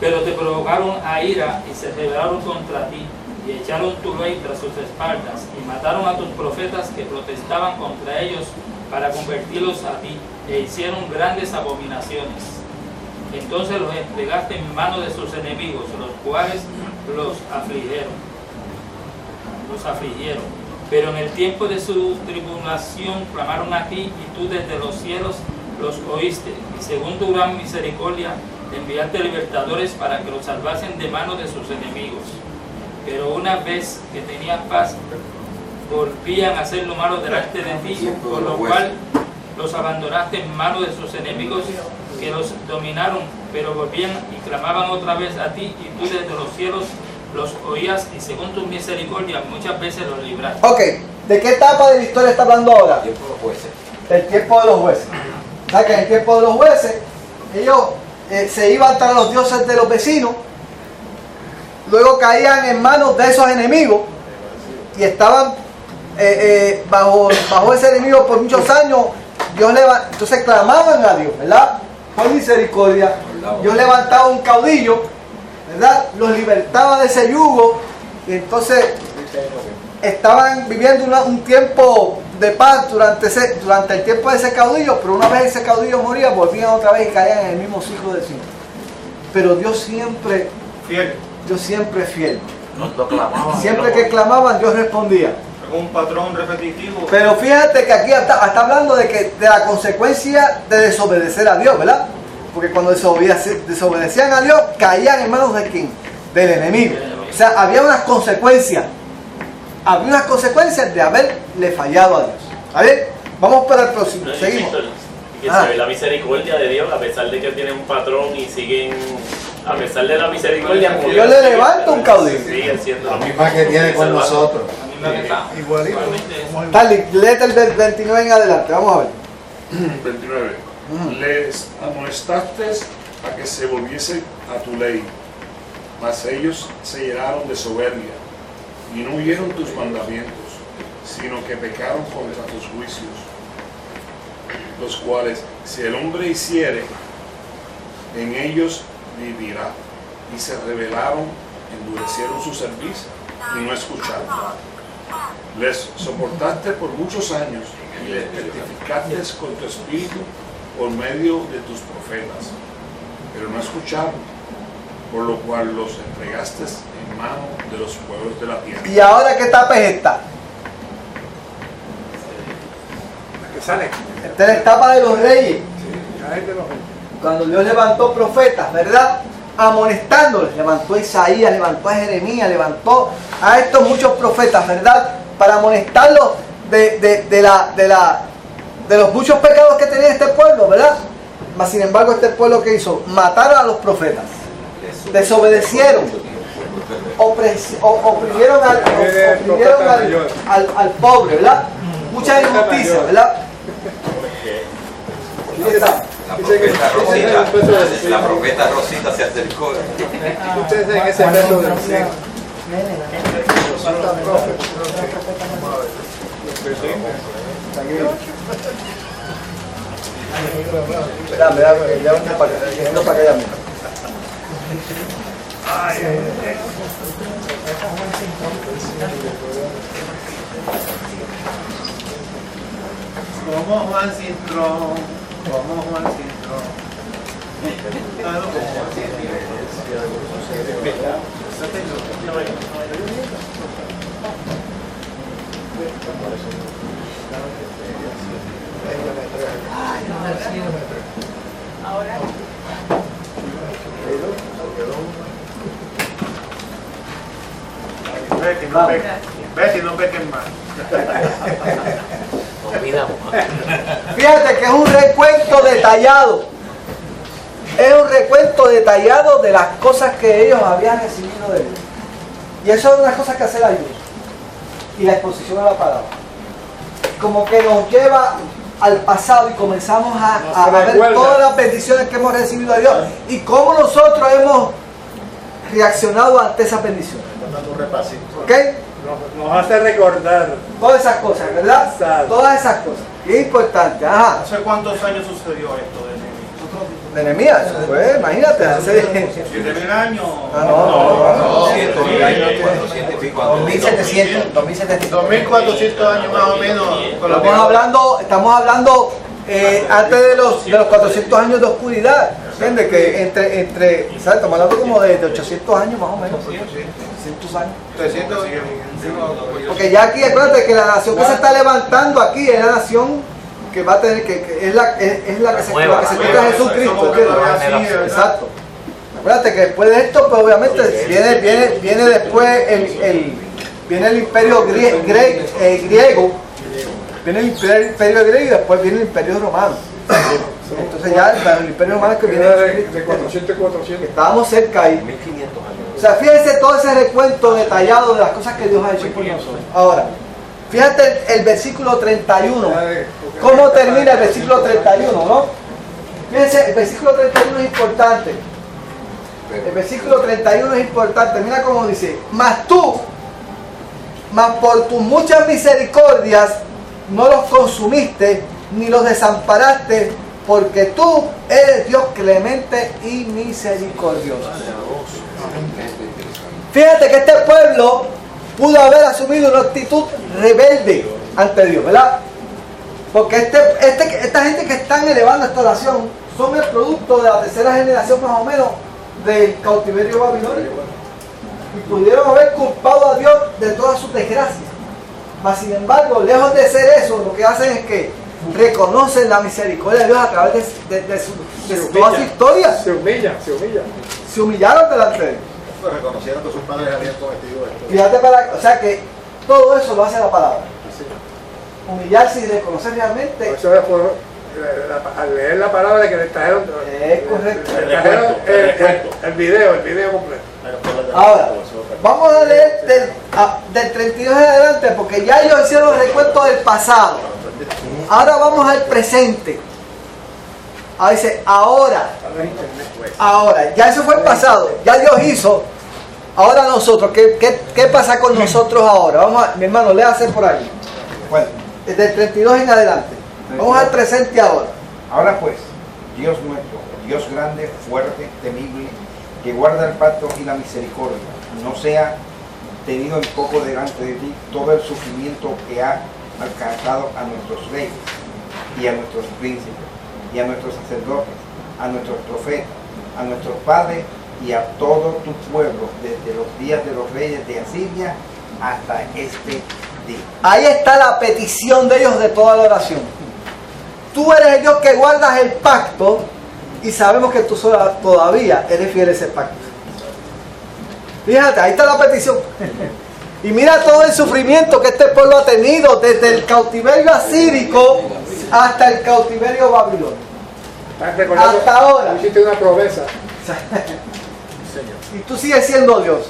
Pero te provocaron a ira y se rebelaron contra ti, y echaron tu ley tras sus espaldas, y mataron a tus profetas que protestaban contra ellos para convertirlos a ti, e hicieron grandes abominaciones. Entonces los entregaste en manos de sus enemigos, los cuales los afligieron. Pero en el tiempo de su tribulación clamaron a ti, y tú desde los cielos los oíste, y según tu gran misericordia enviaste libertadores para que los salvasen de manos de sus enemigos. Pero una vez que tenías paz, volvían a hacer lo malo delante de ti, por lo cual los abandonaste en manos de sus enemigos que los dominaron, pero volvían y clamaban otra vez a ti, y tú desde los cielos los oías, y según tu misericordia muchas veces los libraste. Ok, ¿de qué etapa de la historia está hablando ahora? El tiempo de los jueces. Del tiempo de los jueces. O sea que en el tiempo de los jueces, ellos se iban tras los dioses de los vecinos, luego caían en manos de esos enemigos y estaban bajo ese enemigo por muchos años. Entonces clamaban a Dios, ¿verdad? Por misericordia. Dios levantaba un caudillo, ¿verdad? Los libertaba de ese yugo, y entonces estaban viviendo un tiempo de paz durante el tiempo de ese caudillo, pero una vez ese caudillo moría, volvían otra vez y caían en el mismo ciclo de siempre. Pero Dios siempre fiel. Dios siempre fiel. Siempre que clamaban, Dios respondía. Un patrón repetitivo. Pero fíjate que aquí está hablando de la consecuencia de desobedecer a Dios, ¿verdad? Porque cuando desobedecían a Dios, caían en manos de ¿quién? Del enemigo. O sea, había unas consecuencias. Había unas consecuencias de haberle fallado a Dios. A ver, vamos para el próximo. Seguimos. Que se ve la misericordia de Dios, a pesar de que tienen un patrón y siguen, a pesar de la misericordia, Dios le levanta un caudillo. Siguen siendo la misma que tiene con nosotros. Igualito. Dale, léete el 29 en adelante, vamos a ver. 29. Les amonestaste a que se volviesen a tu ley, mas ellos se llenaron de soberbia y no oyeron tus mandamientos, sino que pecaron contra tus juicios, los cuales, si el hombre hiciere, en ellos vivirá. Y se rebelaron, endurecieron su cerviz y no escucharon. Les soportaste por muchos años y les testificaste con tu espíritu por medio de tus profetas, pero no escucharon, por lo cual los entregaste en mano de los pueblos de la tierra. ¿Y ahora qué etapa es esta? La que sale. Esta es la etapa de los reyes. Cuando Dios levantó profetas, ¿verdad? Amonestándoles, levantó a Isaías, levantó a Jeremías, levantó a estos muchos profetas, ¿verdad? Para amonestarlos de los muchos pecados que tenía este pueblo, ¿verdad? Mas sin embargo, este pueblo que hizo, mataron a los profetas, desobedecieron, oprimieron al pobre, ¿verdad? Mucha injusticia, ¿verdad? La profeta Rosita se acercó. Ustedes saben ese verso del cielo. Como Juan Cintrón, como Juan Cintrón. Ahora. Betty, no pequen más. Fíjate que es un recuento detallado. Es un recuento detallado de las cosas que ellos habían recibido de Dios. Y eso es una cosa que hace la ayuda y la exposición a la palabra. Como que nos lleva al pasado y comenzamos a ver todas las bendiciones que hemos recibido de Dios y cómo nosotros hemos reaccionado ante esas bendiciones. ¿Ok? Nos hace recordar todas esas cosas, ¿verdad? Todas esas cosas. Y es importante. Ajá. ¿Hace cuántos años sucedió esto de Nehemías? Eso fue, imagínate, hace 7.000 años. No. 2.400 años más o menos. Estamos hablando antes de los 400 años de oscuridad. ¿Entiendes? Que entre ¿sabes? Estamos hablando como de 800 años más o menos. 300 años. 300 años. Porque ya aquí, acuérdate que la nación que se está levantando aquí es la nación que va a tener que es la que se toca Jesucristo. Exacto. Acuérdate que después de esto, pues obviamente viene después viene el imperio griego, viene el imperio griego y después viene el imperio romano. Entonces ya el imperio romano que viene de 400 y 400. Estábamos cerca ahí. 1500 años. O sea, fíjense todo ese recuento detallado de las cosas que Dios ha hecho por nosotros. Ahora, fíjate el versículo 31. ¿Cómo termina el versículo 31, no? Fíjense, el versículo 31 es importante. El versículo 31 es importante. Mira cómo dice: mas por tus muchas misericordias no los consumiste ni los desamparaste, porque tú eres Dios clemente y misericordioso. Fíjate que este pueblo pudo haber asumido una actitud rebelde ante Dios, ¿verdad? Porque esta gente que están elevando esta oración son el producto de la tercera generación más o menos del cautiverio babilónico. Y pudieron haber culpado a Dios de todas sus desgracias. Mas sin embargo, lejos de ser eso, lo que hacen es que reconocen la misericordia de Dios a través de toda su historia. Se humilla. Se humillaron delante de Dios. Pues reconocieron que sus padres habían cometido esto. Fíjate, o sea que todo eso lo hace la palabra. Humillarse y reconocer realmente. Eso fue al leer la palabra que le trajeron. Es correcto. El video completo. Ahora, vamos a leer del 32 en adelante, porque ya ellos hicieron el recuento del pasado. Ahora vamos al presente. Ahora dice, ahora, ya eso fue el pasado, ya Dios hizo. Ahora nosotros, ¿qué pasa con nosotros ahora? Vamos a, mi hermano, léase por ahí. Bueno, desde el 32 en adelante. Vamos al presente ahora. Ahora pues, Dios nuestro, Dios grande, fuerte, temible, que guarda el pacto y la misericordia, no sea tenido en poco delante de ti todo el sufrimiento que ha alcanzado a nuestros reyes y a nuestros príncipes y a nuestros sacerdotes, a nuestros profetas, a nuestros padres y a todo tu pueblo desde los días de los reyes de Asiria hasta este día. Ahí está la petición de ellos de toda la oración. Tú eres el Dios que guardas el pacto y sabemos que tú todavía eres fiel a ese pacto. Fíjate, ahí está la petición. Y mira todo el sufrimiento que este pueblo ha tenido desde el cautiverio asírico hasta el cautiverio babilonio. Hasta ahora. Hiciste una promesa. Y tú sigues siendo Dios.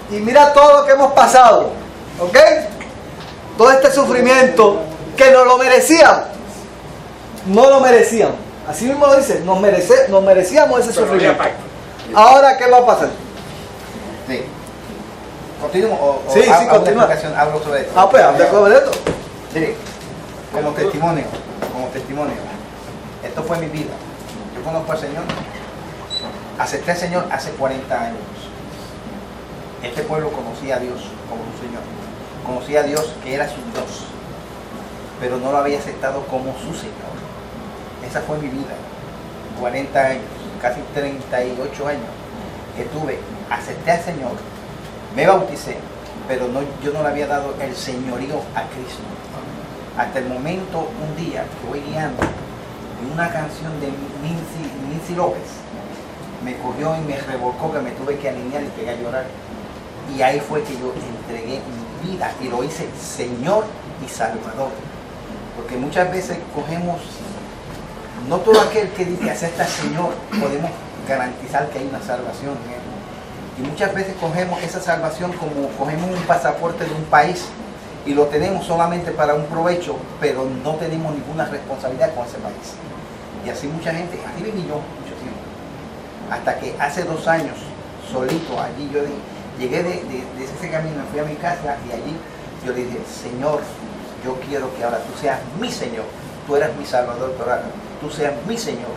Y mira todo lo que hemos pasado. ¿Ok? Todo este sufrimiento que no lo merecíamos. No lo merecíamos. Así mismo lo dice. Nos merecíamos ese sufrimiento. Ahora, ¿qué va a pasar? Sí. ¿Continúo? Sí, continúa. Hablo sobre esto. Pues habla sobre esto. Mire, como testimonio, esto fue mi vida. Yo conozco al Señor, acepté al Señor hace 40 años. Este pueblo conocía a Dios como su Señor. Conocía a Dios que era su Dios, pero no lo había aceptado como su Señor. Esa fue mi vida. 40 años, casi 38 años que tuve. Acepté al Señor, me bauticé, pero yo no le había dado el señorío a Cristo. Hasta el momento, un día que voy guiando, y una canción de Nancy López me cogió y me revolcó, que me tuve que alinear y pegar a llorar. Y ahí fue que yo entregué mi vida y lo hice Señor y Salvador. Porque muchas veces cogemos, no todo aquel que dice acepta al Señor, podemos garantizar que hay una salvación en él. Y muchas veces cogemos esa salvación como cogemos un pasaporte de un país y lo tenemos solamente para un provecho, pero no tenemos ninguna responsabilidad con ese país. Y así mucha gente, así viví yo mucho tiempo. Hasta que hace 2 años, solito allí, yo llegué de ese camino, fui a mi casa y allí yo le dije, Señor, yo quiero que ahora tú seas mi Señor. Tú eres mi Salvador, pero ahora tú seas mi Señor.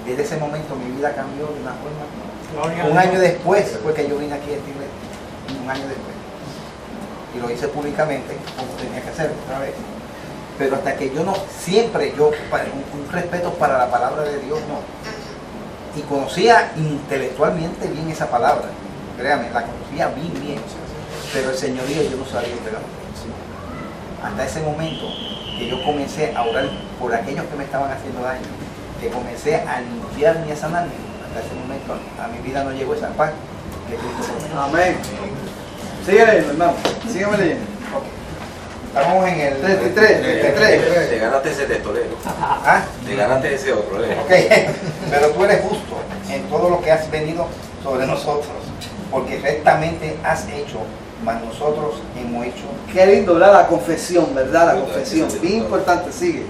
Desde ese momento mi vida cambió de una forma. Un año después fue que yo vine aquí a esta iglesia, un año después. Y lo hice públicamente, como tenía que hacerlo otra vez. Pero hasta que yo no, siempre yo, un respeto para la palabra de Dios, no. Y conocía intelectualmente bien esa palabra, créame, la conocía bien. Pero el señorío yo no sabía pegarlo. Hasta ese momento que yo comencé a orar por aquellos que me estaban haciendo daño, que comencé a limpiarme y a sanarme. Hasta ese momento a mi vida no llegó esa paz que Cristo prometió. Amén. Sigue leyendo, hermano. Sígueme leyendo. Estamos en el 33. Te ganaste ese texto, Leo. ¿Ah? Te ganaste ese otro, Leo. Ok, pero tú eres justo en todo lo que has venido sobre nosotros, porque rectamente has hecho, mas nosotros hemos hecho. Qué lindo, ¿verdad? La confesión, ¿verdad? La confesión. Bien importante, sigue.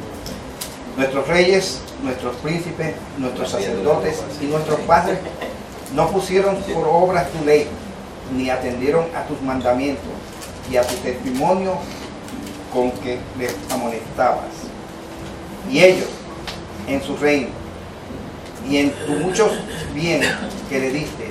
Nuestros reyes, nuestros príncipes, nuestros sacerdotes y nuestros padres no pusieron por obra tu ley, ni atendieron a tus mandamientos y a tu testimonio con que les amonestabas. Y ellos, en su reino, y en tus muchos bienes que le diste,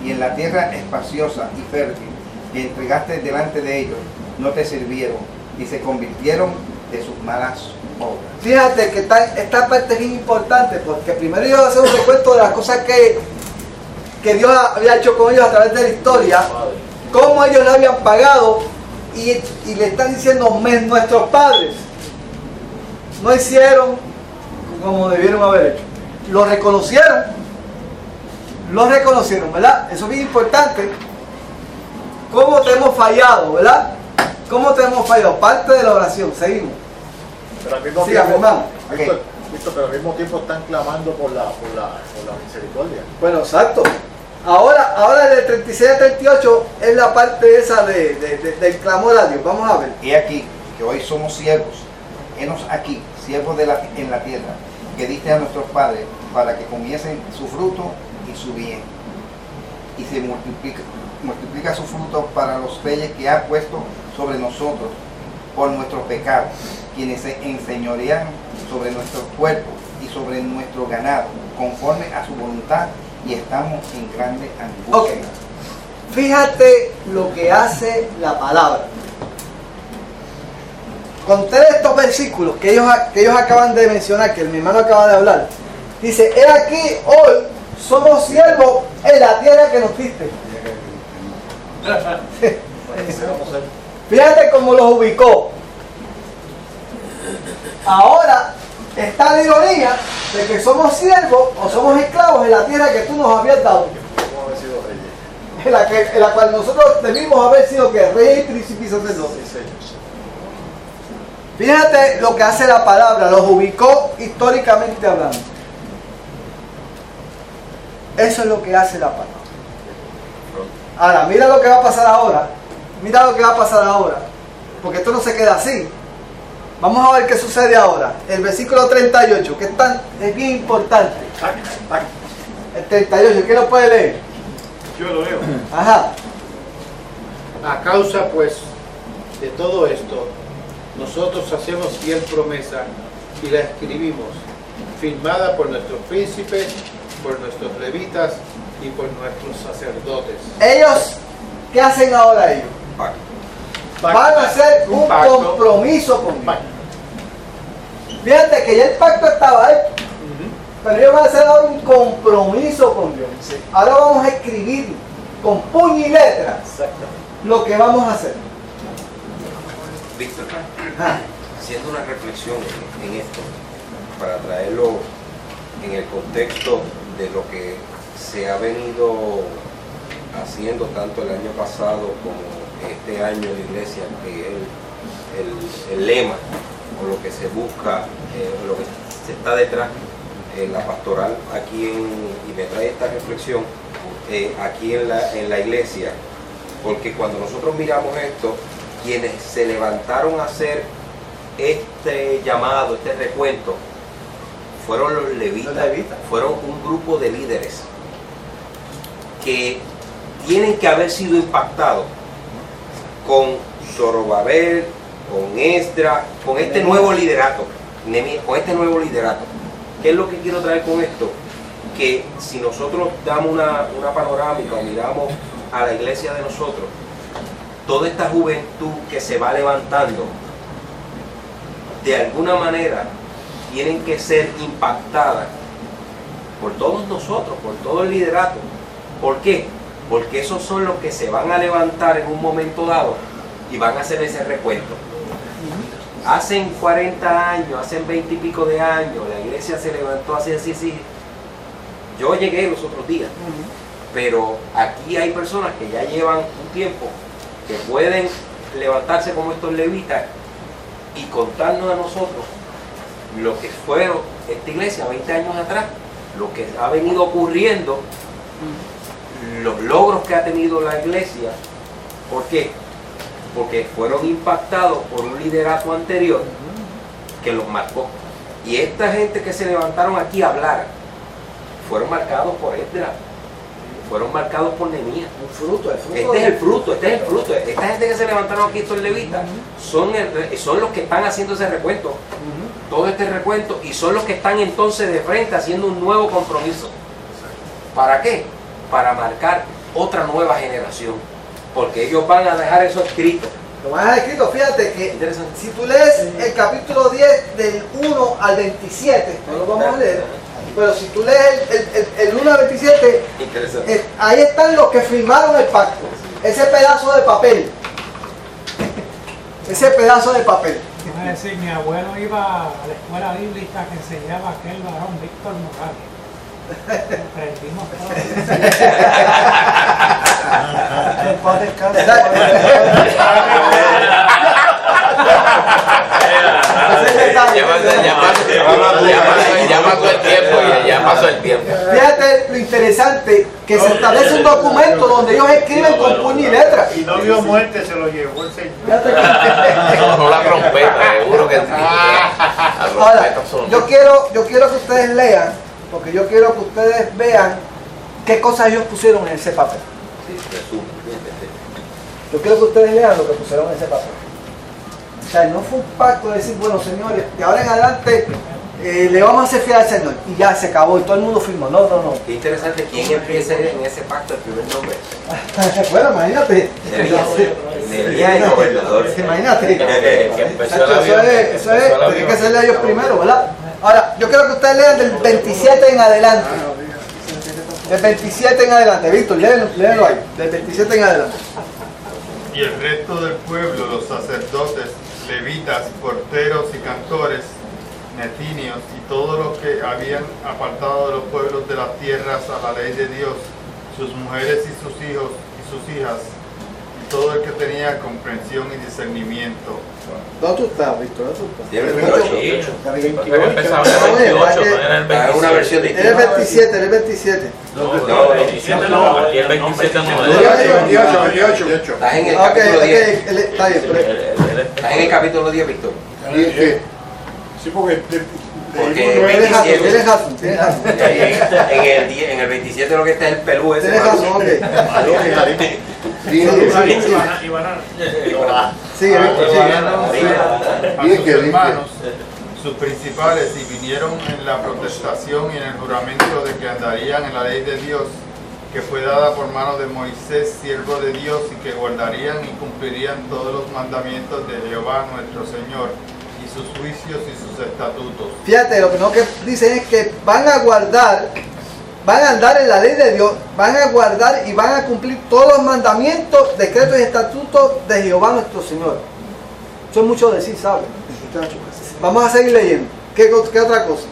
y en la tierra espaciosa y fértil que entregaste delante de ellos, no te sirvieron, y se convirtieron de sus malas obras. Fíjate que esta parte es importante, porque primero yo voy a hacer un recuento de las cosas que Dios había hecho con ellos a través de la historia, cómo ellos le habían pagado, y le están diciendo, nuestros padres no hicieron como debieron haber hecho. Lo reconocieron, ¿verdad? Eso es bien importante. ¿Cómo te hemos fallado, verdad? ¿Cómo te hemos fallado? Parte de la oración, seguimos. Pero al mismo tiempo, hermano. Pero al mismo tiempo están clamando por la misericordia. Bueno, exacto. Ahora del 36 al 38 es la parte esa del clamor a Dios. Vamos a ver. Y aquí, que hoy somos siervos, henos aquí, siervos en la tierra, que diste a nuestros padres para que comiesen su fruto y su bien. Y se multiplica su fruto para los reyes que ha puesto sobre nosotros por nuestros pecados, quienes se enseñorean sobre nuestros cuerpos y sobre nuestro ganado, conforme a su voluntad, y estamos en grande angustia. Okay. Fíjate lo que hace la palabra. Con todos estos versículos que ellos acaban de mencionar, que mi hermano acaba de hablar, dice, he aquí hoy somos siervos en la tierra que nos diste. Fíjate cómo los ubicó. Ahora está la ironía de que somos siervos o somos esclavos en la tierra que tú nos habías dado. En la cual nosotros debimos haber sido que reyes, príncipes y sacerdotes. Fíjate lo que hace la palabra, los ubicó históricamente hablando. Eso es lo que hace la palabra. Ahora, mira lo que va a pasar ahora. Mira lo que va a pasar ahora. Porque esto no se queda así. Vamos a ver qué sucede ahora. El versículo 38, que es bien importante. El 38, ¿quién lo puede leer? Yo lo leo. Ajá. A causa, pues, de todo esto, nosotros hacemos fiel promesa y la escribimos, firmada por nuestros príncipes, por nuestros levitas y por nuestros sacerdotes. Ellos, ¿qué hacen ahora ellos? Van a hacer un compromiso con Dios. Fíjate que ya el pacto estaba ahí, pero ellos van a hacer ahora un compromiso con Dios. Ahora vamos a escribir con puño y letra lo que vamos a hacer. Víctor, haciendo una reflexión en esto, para traerlo en el contexto de lo que se ha venido haciendo tanto el año pasado como este año en la iglesia, que es el lema o lo que se busca, lo que se está detrás en la pastoral aquí y me trae esta reflexión aquí en la iglesia, porque cuando nosotros miramos esto, quienes se levantaron a hacer este llamado, este recuento, fueron los levitas, fueron un grupo de líderes que tienen que haber sido impactados con Zorobabel, con Esdras, con este nuevo liderato, con este nuevo liderato. ¿Qué es lo que quiero traer con esto? Que si nosotros damos una panorámica o miramos a la iglesia de nosotros, toda esta juventud que se va levantando, de alguna manera tienen que ser impactadas por todos nosotros, por todo el liderato. ¿Por qué? Porque esos son los que se van a levantar en un momento dado y van a hacer ese recuento. Hacen 40 años, hacen 20 y pico de años, la iglesia se levantó así. Yo llegué los otros días, pero aquí hay personas que ya llevan un tiempo que pueden levantarse como estos levitas y contarnos a nosotros lo que fueron esta iglesia 20 años atrás, lo que ha venido ocurriendo, los logros que ha tenido la iglesia. ¿Por qué? Porque fueron impactados por un liderato anterior que los marcó. Y esta gente que se levantaron aquí a hablar fueron marcados por Esdras, fueron marcados por Nehemías. Este es el fruto. Esta gente que se levantaron aquí, estos levitas, son los que están haciendo ese recuento, todo este recuento, y son los que están entonces de frente haciendo un nuevo compromiso. ¿Para qué? Para marcar otra nueva generación, porque ellos van a dejar eso escrito. Lo van a dejar escrito. Fíjate que si tú lees el capítulo 10 del 1 al 27, no lo vamos a leer, pero si tú lees el 1 al 27, ahí están los que firmaron el pacto, ese pedazo de papel. Ese pedazo de papel. Es decir, mi abuelo iba a la escuela bíblica que enseñaba aquel varón, Víctor Morales. Aprendimos Ya pasó el tiempo. Fíjate lo interesante, que se establece un documento donde ellos escriben con puño y letra. Y no vio muerte, se lo llevó el Señor. No la trompeta, seguro que sí. Ahora, yo quiero que ustedes lean, porque yo quiero que ustedes vean qué cosas ellos pusieron en ese papel. Yo quiero que ustedes lean lo que pusieron en ese papel. O sea, no fue un pacto de decir, bueno, señores, de ahora en adelante le vamos a hacer fiel al Señor. Y ya se acabó y todo el mundo firmó. No. Qué interesante, ¿quién empieza en ese pacto el primer nombre? Bueno, imagínate. Neemías el gobernador. Imagínate. Eso es, tiene que serle a ellos primero, ¿verdad? Ahora, yo quiero que ustedes lean del 27 en adelante. Del 27 en adelante. Víctor, léelo ahí. Del 27 en adelante. Y el resto del pueblo, los sacerdotes, levitas, porteros y cantores, netinios y todos los que habían apartado de los pueblos de las tierras a la ley de Dios, sus mujeres y sus hijos y sus hijas, y todo el que tenía comprensión y discernimiento. ¿Dónde tú estás, Víctor? ¿Dónde tú estás? Es una versión distinta. Era el 27, era el 27. No, 27 no, y el 27 no. 28. Estás en el capítulo 10. Está bien, Estás en el capítulo 10, Víctor. Sí, porque en el 27 lo que está es el pelú ese. A sus hermanos, sus principales, y vinieron en la protestación y en el juramento de que andarían en la ley de Dios, que fue dada por mano de Moisés, siervo de Dios, y que guardarían y cumplirían todos los mandamientos de Jehová nuestro Señor, y sus juicios y sus estatutos. Fíjate, lo que dicen es que van a guardar, van a andar en la ley de Dios, van a guardar y van a cumplir todos los mandamientos, decretos y estatutos de Jehová nuestro Señor. Eso es mucho decir, ¿sabes? Vamos a seguir leyendo. ¿Qué otra cosa?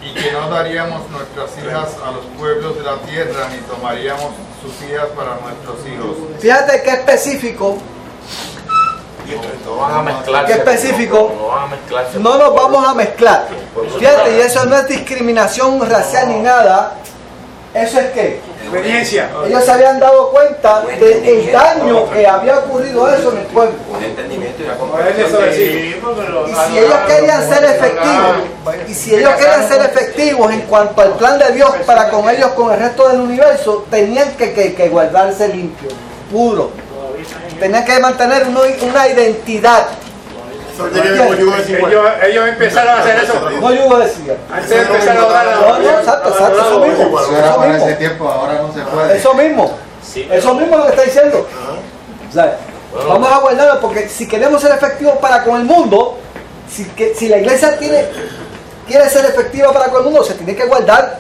Y que no daríamos nuestras hijas a los pueblos de la tierra, ni tomaríamos sus hijas para nuestros hijos. Fíjate qué específico. No van a mezclarse. ¿Qué específico? No van a mezclarse. No nos vamos a mezclar. Fíjate, y eso no es discriminación racial ni nada. Eso es que obediencia. Ellos se habían dado cuenta del daño que había ocurrido eso en el pueblo. Un entendimiento y una Y si ellos querían ser efectivos, en cuanto al plan de Dios para con ellos, con el resto del universo, tenían que guardarse limpio, puro. Tenían que mantener una identidad. Ellos empezaron a hacer eso. No yugo decía. Antes de empezar a orar. No, exacto, eso mismo. Eso era para ese tiempo, ahora no se puede. Eso mismo. Eso mismo es lo que está diciendo. O sea, vamos a guardarlo porque si queremos ser efectivos para con el mundo, si la iglesia quiere ser efectiva para con el mundo, se tiene que guardar.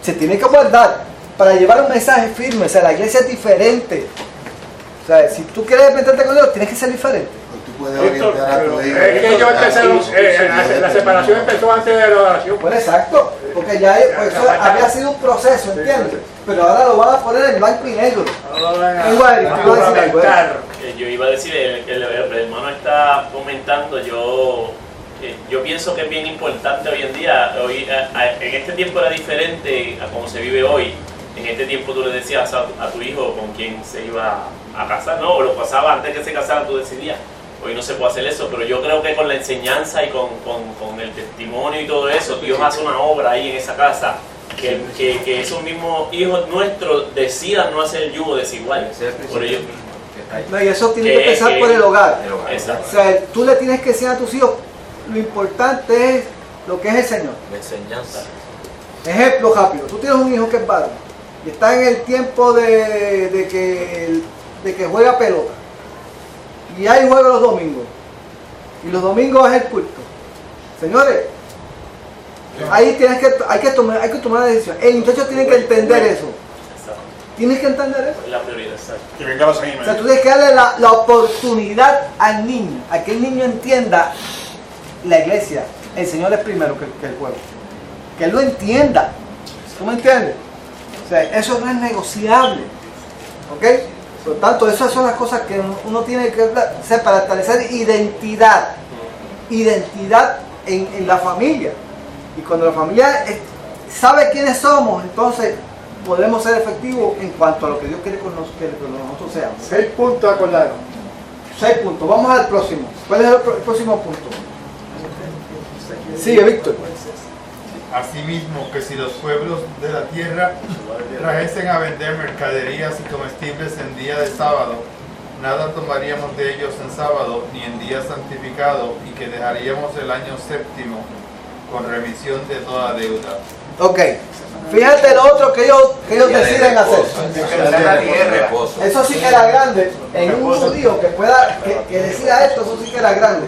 Se tiene que guardar para llevar un mensaje firme. O sea, la iglesia es diferente. O sea, si tú quieres meterte con Dios, tienes que ser diferente. La separación empezó antes de la oración. Pues exacto, porque ya eso había sido un proceso, ¿entiendes? Pero ahora lo van a poner en blanco y negro. Yo iba a decir, el hermano está comentando, yo pienso que es bien importante hoy en día. En este tiempo era diferente a como se vive hoy. En este tiempo tú le decías a tu hijo con quién se iba a casar, ¿no? O lo pasaba antes que se casaran, tú decidías. Hoy no se puede hacer eso, pero yo creo que con la enseñanza y con el testimonio y todo eso, Dios hace una obra ahí en esa casa, que esos mismos hijos nuestros decidan no hacer el yugo desigual. Por ello, no, y eso tiene que empezar por el hogar. Exacto. O sea, tú le tienes que enseñar a tus hijos, lo importante es lo que es el Señor. La enseñanza. Ejemplo rápido, tú tienes un hijo que es varón y está en el tiempo de que juega pelota. Y hay juego los domingos. Y los domingos es el culto. Señores, ahí hay que tomar la decisión. El muchacho tiene que entender eso. Tienes que entender eso. La prioridad, que venga la semana. O sea, tú tienes que darle la oportunidad al niño, a que el niño entienda la iglesia. El Señor es primero que el juego. Que él lo entienda. ¿Tú me entiendes? O sea, eso no es negociable. ¿Ok? Por lo tanto, esas son las cosas que uno tiene que hacer para establecer identidad en la familia. Y cuando la familia sabe quiénes somos, entonces podemos ser efectivos en cuanto a lo que Dios quiere con nosotros seamos. 6 puntos acordaron. 6 puntos. Vamos al próximo. ¿Cuál es el próximo punto? Sigue, Víctor. Asimismo, que si los pueblos de la tierra trajesen a vender mercaderías y comestibles en día de sábado, nada tomaríamos de ellos en sábado, ni en día santificado, y que dejaríamos el año séptimo con remisión de toda deuda. Ok, fíjate lo otro que ellos deciden hacer. Eso sí que era grande. En un judío que decida esto, eso sí que era grande.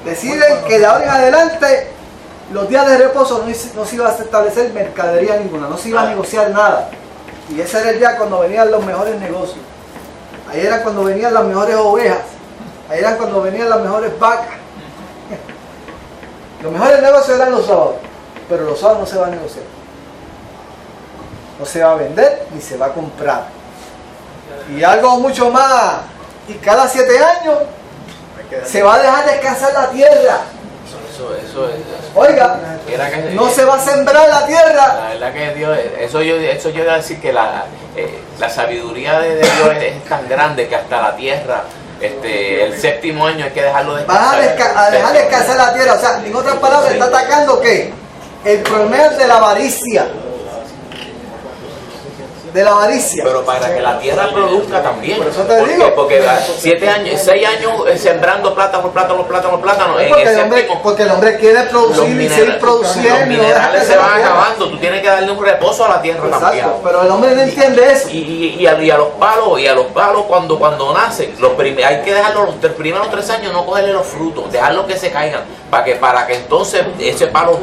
Deciden que de ahora en adelante los días de reposo no se iba a establecer mercadería ninguna, no se iba a negociar nada. Y ese era el día cuando venían los mejores negocios. Ahí era cuando venían las mejores ovejas. Ahí era cuando venían las mejores vacas. Los mejores negocios eran los sábados. Pero los sábados no se va a negociar. No se va a vender ni se va a comprar. Y algo mucho más. Y cada 7 años se va a dejar descansar la tierra. Oiga, no se va a sembrar la tierra. La verdad que Dios, eso yo iba a decir que la sabiduría de Dios es tan grande que hasta la tierra, el 7º año hay que dejarlo descansar. Va a dejar descansar la tierra. O sea, en otras palabras, está atacando ¿qué? El problema de la avaricia. De la avaricia. Pero para que la tierra produzca también. Por eso te digo. Porque 6 años sembrando plátano. Porque el hombre quiere producir y seguir produciendo. Los minerales se van acabando. Tú tienes que darle un reposo a la tierra también. Pero el hombre no entiende eso. Y a los palos cuando nacen, hay que dejarlos los primeros 3 años, no cogerle los frutos, dejarlos que se caigan. Para que entonces ese palo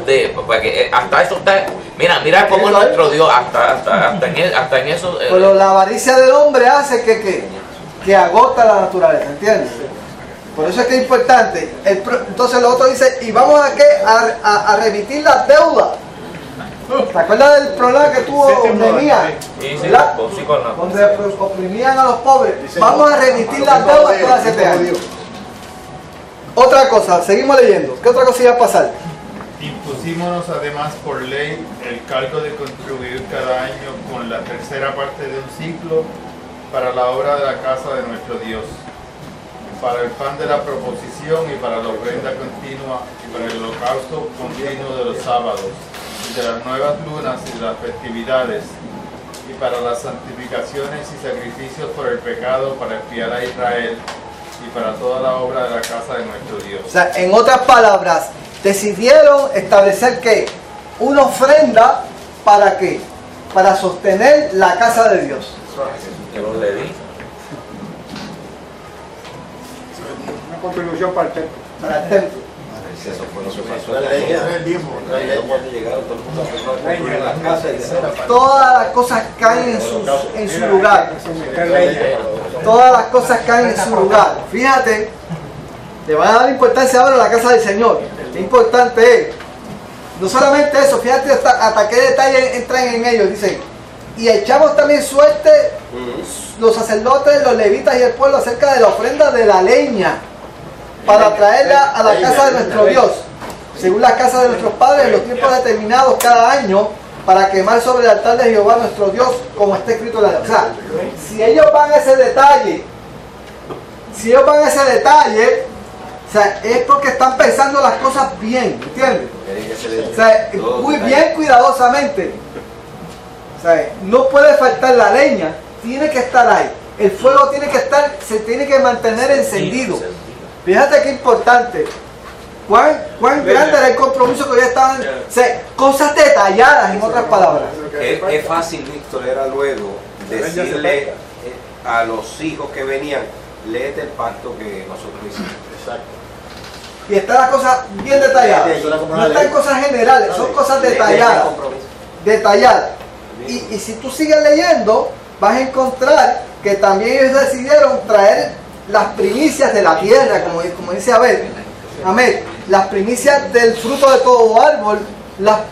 hasta eso está. Mira cómo es nuestro Dios, hasta en eso. Pero la avaricia del hombre hace que agota la naturaleza, ¿entiendes? Por eso es que es importante. Entonces lo otro dice, y vamos a remitir las deudas. ¿Te acuerdas del problema que tuvo Nehemías? Donde oprimían a los pobres. Vamos a remitir las deudas cada 7 años. Otra cosa, seguimos leyendo. ¿Qué otra cosa iba a pasar? Impusimos además por ley el cargo de contribuir cada año con la 3ª parte de un ciclo para la obra de la casa de nuestro Dios, para el pan de la proposición y para la ofrenda continua y para el holocausto continuo de los sábados y de las nuevas lunas y de las festividades y para las santificaciones y sacrificios por el pecado, para expiar a Israel y para toda la obra de la casa de nuestro Dios. O sea, en otras palabras, decidieron establecer que una ofrenda ¿para qué? Para sostener la casa de Dios. Una contribución para el templo. Para el templo. Eso fue lo que pasó en la ley. Cuando llegaron todo el mundo a construir las casas. Todas las cosas caen en su lugar. Todas las cosas caen en su lugar. Fíjate, le van a dar importancia ahora a la casa del Señor. Qué importante es. No solamente eso, fíjate hasta qué detalles entran en ellos. Dicen, y echamos también suerte los sacerdotes, los levitas y el pueblo acerca de la ofrenda de la leña para traerla a la casa de nuestro Dios, según la casa de nuestros padres en los tiempos determinados cada año, para quemar sobre el altar de Jehová nuestro Dios, como está escrito en la ley. O sea, si ellos van a ese detalle, o sea, es porque están pensando las cosas bien, ¿entiendes? O sea, muy bien cuidadosamente. O sea, no puede faltar la leña, tiene que estar ahí. El fuego se tiene que mantener encendido. Fíjate qué importante. Cuán grande era el compromiso que ya estaban. O sea, cosas detalladas, en otras palabras. Es fácil, Víctor, era luego decirle a los hijos que venían, léete el pacto que nosotros hicimos. Exacto. Y están las cosas bien detalladas. No están cosas generales, son cosas detalladas. Detalladas. Y si tú sigues leyendo, vas a encontrar que también ellos decidieron traer las primicias de la tierra, como dice Abel. Amén. Las primicias del fruto de todo árbol,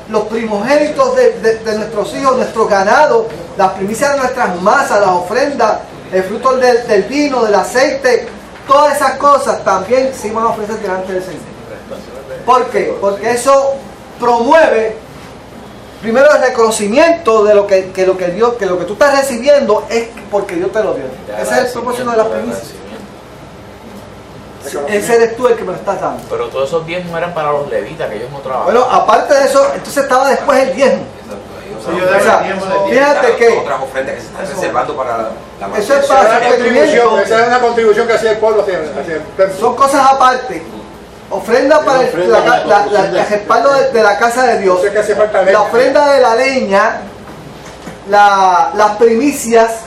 los primogénitos de nuestros hijos, nuestros ganados, las primicias de nuestras masas, las ofrendas, el fruto del vino, del aceite, todas esas cosas también se iban a ofrecer delante del Señor. ¿Por qué? Porque eso promueve primero el reconocimiento de lo que tú estás recibiendo es porque Dios te lo dio. Ese es el propósito de las primicias. Ese eres tú el que me lo estás dando. Pero todos esos diezmos eran para los levitas, que ellos no trabajaban. Bueno, aparte de eso, entonces estaba después el diezmo. O sea, fíjate que otras ofrendas que se están reservando para la eso es para esa es una contribución que hacía el pueblo hacia son cosas aparte. ofrenda para el respaldo de la casa de Dios, la ofrenda de la leña, las primicias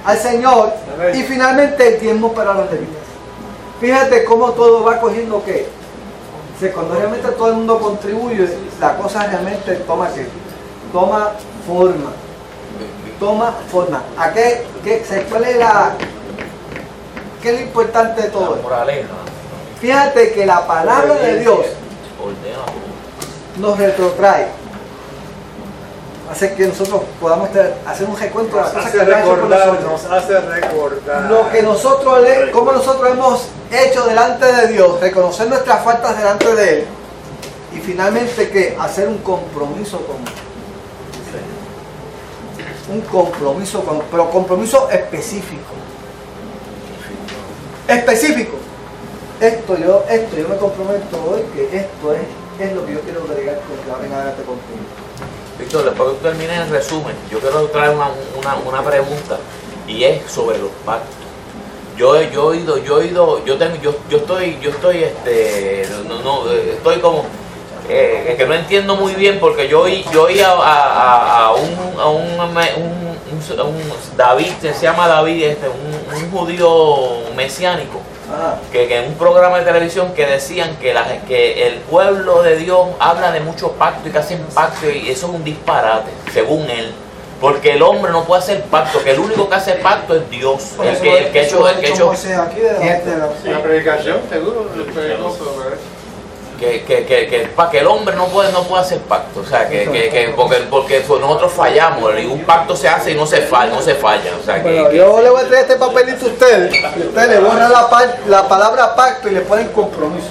al Señor y finalmente el diezmo para los levitas. Fíjate cómo todo va cogiendo que cuando realmente todo el mundo contribuye, la cosa realmente toma forma. Toma forma. ¿Cuál es qué es lo importante de todo esto? Fíjate que la palabra de Dios nos retrotrae. Hace que nosotros podamos hacer un recuento de las cosas que han hecho por nosotros. Nos hace recordar lo que nosotros cómo nosotros hemos hecho delante de Dios, reconocer nuestras faltas delante de Él y finalmente que hacer un compromiso con Él. Un compromiso pero compromiso específico. Específico. Esto yo me comprometo hoy que esto es lo que yo quiero agregar con que ahora en adelante contigo. Víctor, después que tú termines el resumen, yo quiero traer una pregunta y es sobre los pactos. Yo estoy como que no entiendo muy bien porque yo oí a un David, se llama David, un judío mesiánico, que en un programa de televisión que decían que el pueblo de Dios habla de muchos pactos y que hacen pactos y eso es un disparate, según él. Porque el hombre no puede hacer pacto, que el único que hace pacto es Dios. El que ha hecho. La predicación, seguro, que para que el hombre no puede hacer pacto, o sea, porque nosotros fallamos y un pacto se hace y no se falla, o sea, yo le voy a traer este papelito a ustedes y ustedes le borran la palabra pacto y le ponen compromiso.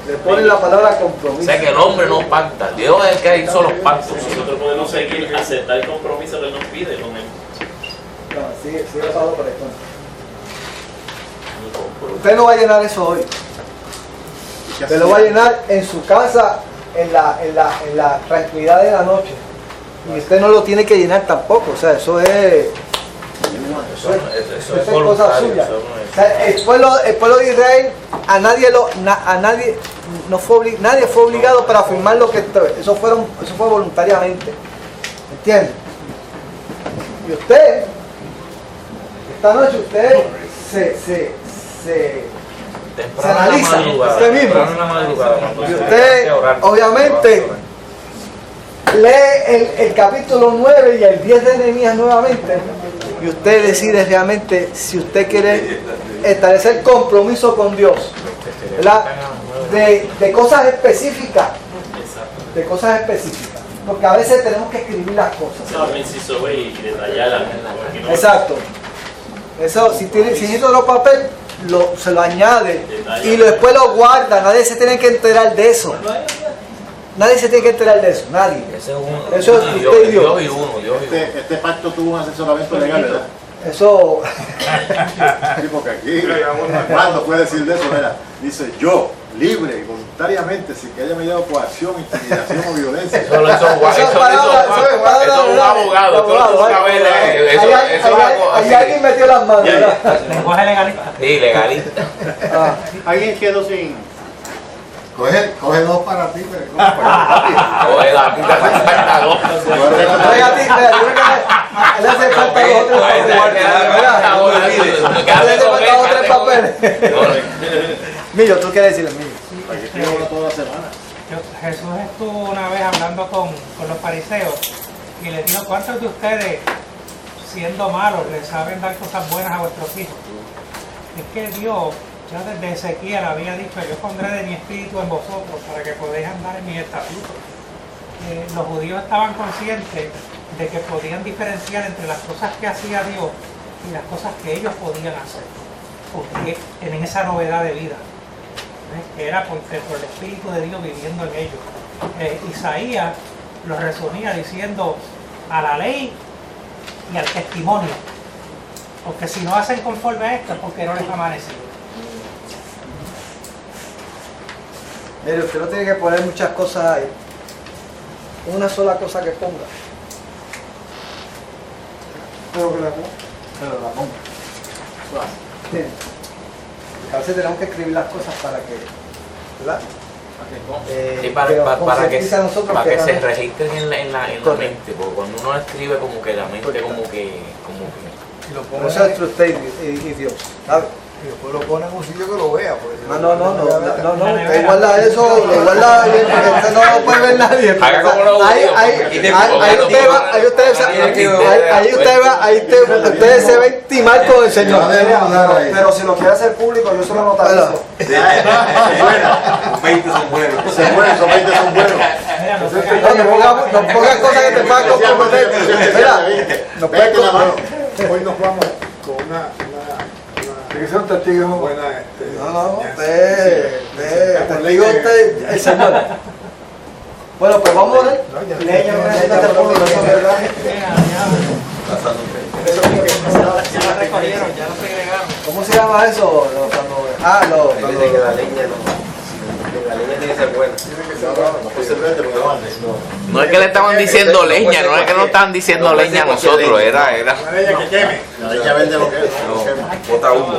Le ponen la palabra compromiso. O sea que el hombre no pacta, Dios es el que hizo los pactos. Nosotros podemos seguir, aceptar el compromiso que nos pide con él. No, sigue pasando por esto. Usted no va a llenar eso hoy. Usted lo va a llenar en su casa, en la tranquilidad de la noche. Y usted no lo tiene que llenar tampoco. O sea, eso es cosa suya. O sea, el pueblo de Israel, nadie fue obligado para firmar lo que eso fue voluntariamente. ¿Entiende? Y usted, esta noche usted se analiza usted mismo y usted obviamente lee el capítulo 9 y el 10 de Nehemías nuevamente y usted decide realmente si usted quiere establecer compromiso con Dios, ¿verdad? De cosas específicas, porque a veces tenemos que escribir las cosas y detallarlas. Exacto. Eso, si necesita otro papel, se lo añade y después lo guarda. Nadie se tiene que enterar de eso. Nadie. Eso es usted y Dios. Este pacto tuvo un asesoramiento legal, ¿verdad? Eso. Sí, porque aquí Armando puede decir de eso, ¿verdad? Dice yo, libre y voluntariamente, sin que haya mediado coacción, intimidación o violencia. Eso lo hizo un abogado. Ahí alguien metió las manos. Lenguaje legalista. Sí, legalista. Alguien quedó sin. Coge dos para ti, pero Coge la puta falta dos. Le hace falta tres papeles. Millo, ¿tú quieres decirle, Millo? Toda la semana. Jesús estuvo una vez hablando con los fariseos y les dijo, ¿cuántos de ustedes, siendo malos, les saben dar cosas buenas a vuestros hijos? Es que Dios, ya desde Ezequiel había dicho, yo pondré de mi espíritu en vosotros para que podáis andar en mis estatutos. Los judíos estaban conscientes de que podían diferenciar entre las cosas que hacía Dios y las cosas que ellos podían hacer, porque en esa novedad de vida. Era por el Espíritu de Dios viviendo en ellos. Isaías lo resumía diciendo a la ley y al testimonio, porque si no hacen conforme a esto es porque no les ha amanecido. Mire, usted no tiene que poner muchas cosas ahí, una sola cosa que ponga, pero que la ponga. A veces tenemos que escribir las cosas para que, ¿verdad? Sí, para que se realmente... registren en la mente, porque cuando uno escribe como que la mente como que Eso es usted y Dios, ¿sabes? Y después lo ponen en un sitio que lo vea. Pues, no, usted guarda eso, lo guarda bien, porque usted no lo puede ver nadie. Haga como lo ustedes se va a intimar con el Señor. Pero si lo quiere hacer público, yo se lo notarizo. 20 son buenos. Son 20 son buenos. No pongas cosas que te puedan comprometer. Hoy nos vamos con una son testigos buena. Testigo usted, el Señor. Bueno, pues vamos a ver. Leña, ¿verdad? Ya lo recogieron, ya lo segregaron. ¿Cómo se llama eso? La leña tiene que ser buena. no es que le estaban diciendo leña, no es que no estaban diciendo leña a nosotros, era La leña que queme. La leña vende lo que es. Bota humo.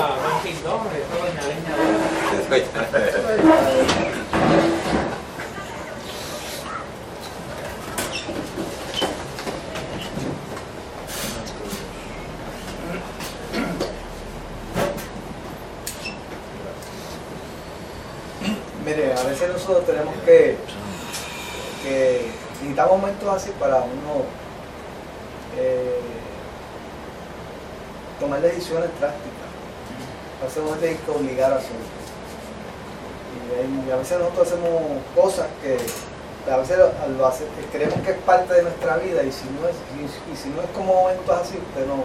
Mire, a veces nosotros tenemos que necesitamos momentos así para uno tomar decisiones drásticas. A veces uno tiene que obligar a hacerlo. Y a veces nosotros hacemos cosas que a veces creemos que es parte de nuestra vida, y si no es como momentos así, usted no.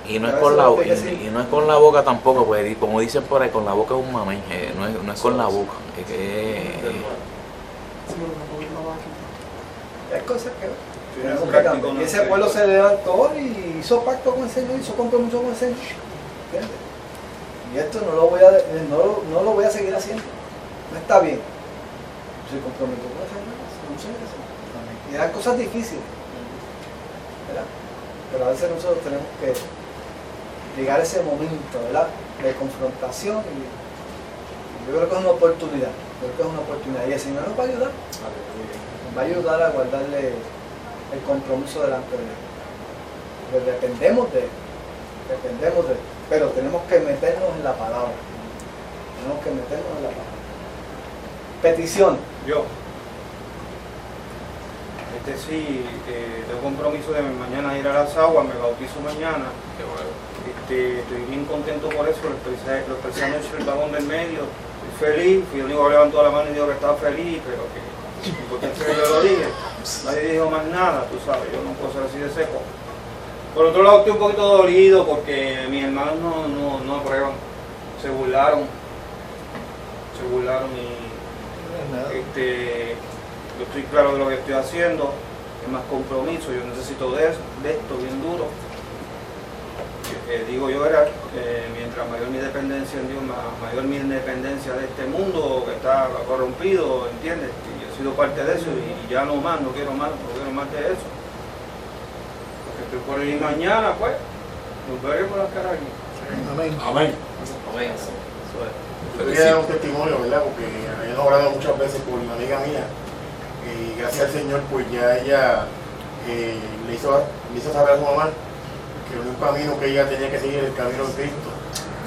Y no es con la boca tampoco, pues como dicen por ahí, con la boca es un mamey, no es con la boca. Hay cosas que y ese pueblo se levantó y hizo pacto con el Señor, hizo compromiso con el Señor. ¿Entiendes? Y esto no lo voy a seguir haciendo. No está bien. Se comprometió con el Señor, y eran cosas difíciles, ¿verdad? Pero a veces nosotros tenemos que llegar a ese momento, ¿verdad?, de confrontación, y yo creo que es una oportunidad. Y el Señor nos va a ayudar. Nos va a ayudar a guardarle el compromiso delante de Él. Pues dependemos de Él. Pero tenemos que meternos en la palabra. Petición. Yo. Sí, tengo compromiso de mañana ir a las aguas, me bautizo mañana. Estoy bien contento por eso, lo expresé anoche en el vagón del medio. Estoy feliz, fui el único que levantó la mano y dijo que estaba feliz, pero que importante que yo lo dije. Nadie dijo más nada, tú sabes, yo no puedo ser así de seco. Por otro lado, estoy un poquito dolido porque mis hermanos no aprueban. Se burlaron y yo estoy claro de lo que estoy haciendo, es más compromiso, yo necesito de esto bien duro. Digo yo, mientras mayor mi dependencia en Dios, mayor mi independencia de este mundo que está corrompido, ¿entiendes? Y yo he sido parte de eso y ya no quiero más de eso. Porque estoy por ir mañana, pues, nos veremos por las caras. Amén. Yo quería dar un testimonio, ¿verdad? Porque he orado muchas veces por una amiga mía. Y gracias al Señor, pues ya ella le hizo saber a su mamá que el único camino que ella tenía que seguir es el camino de Cristo.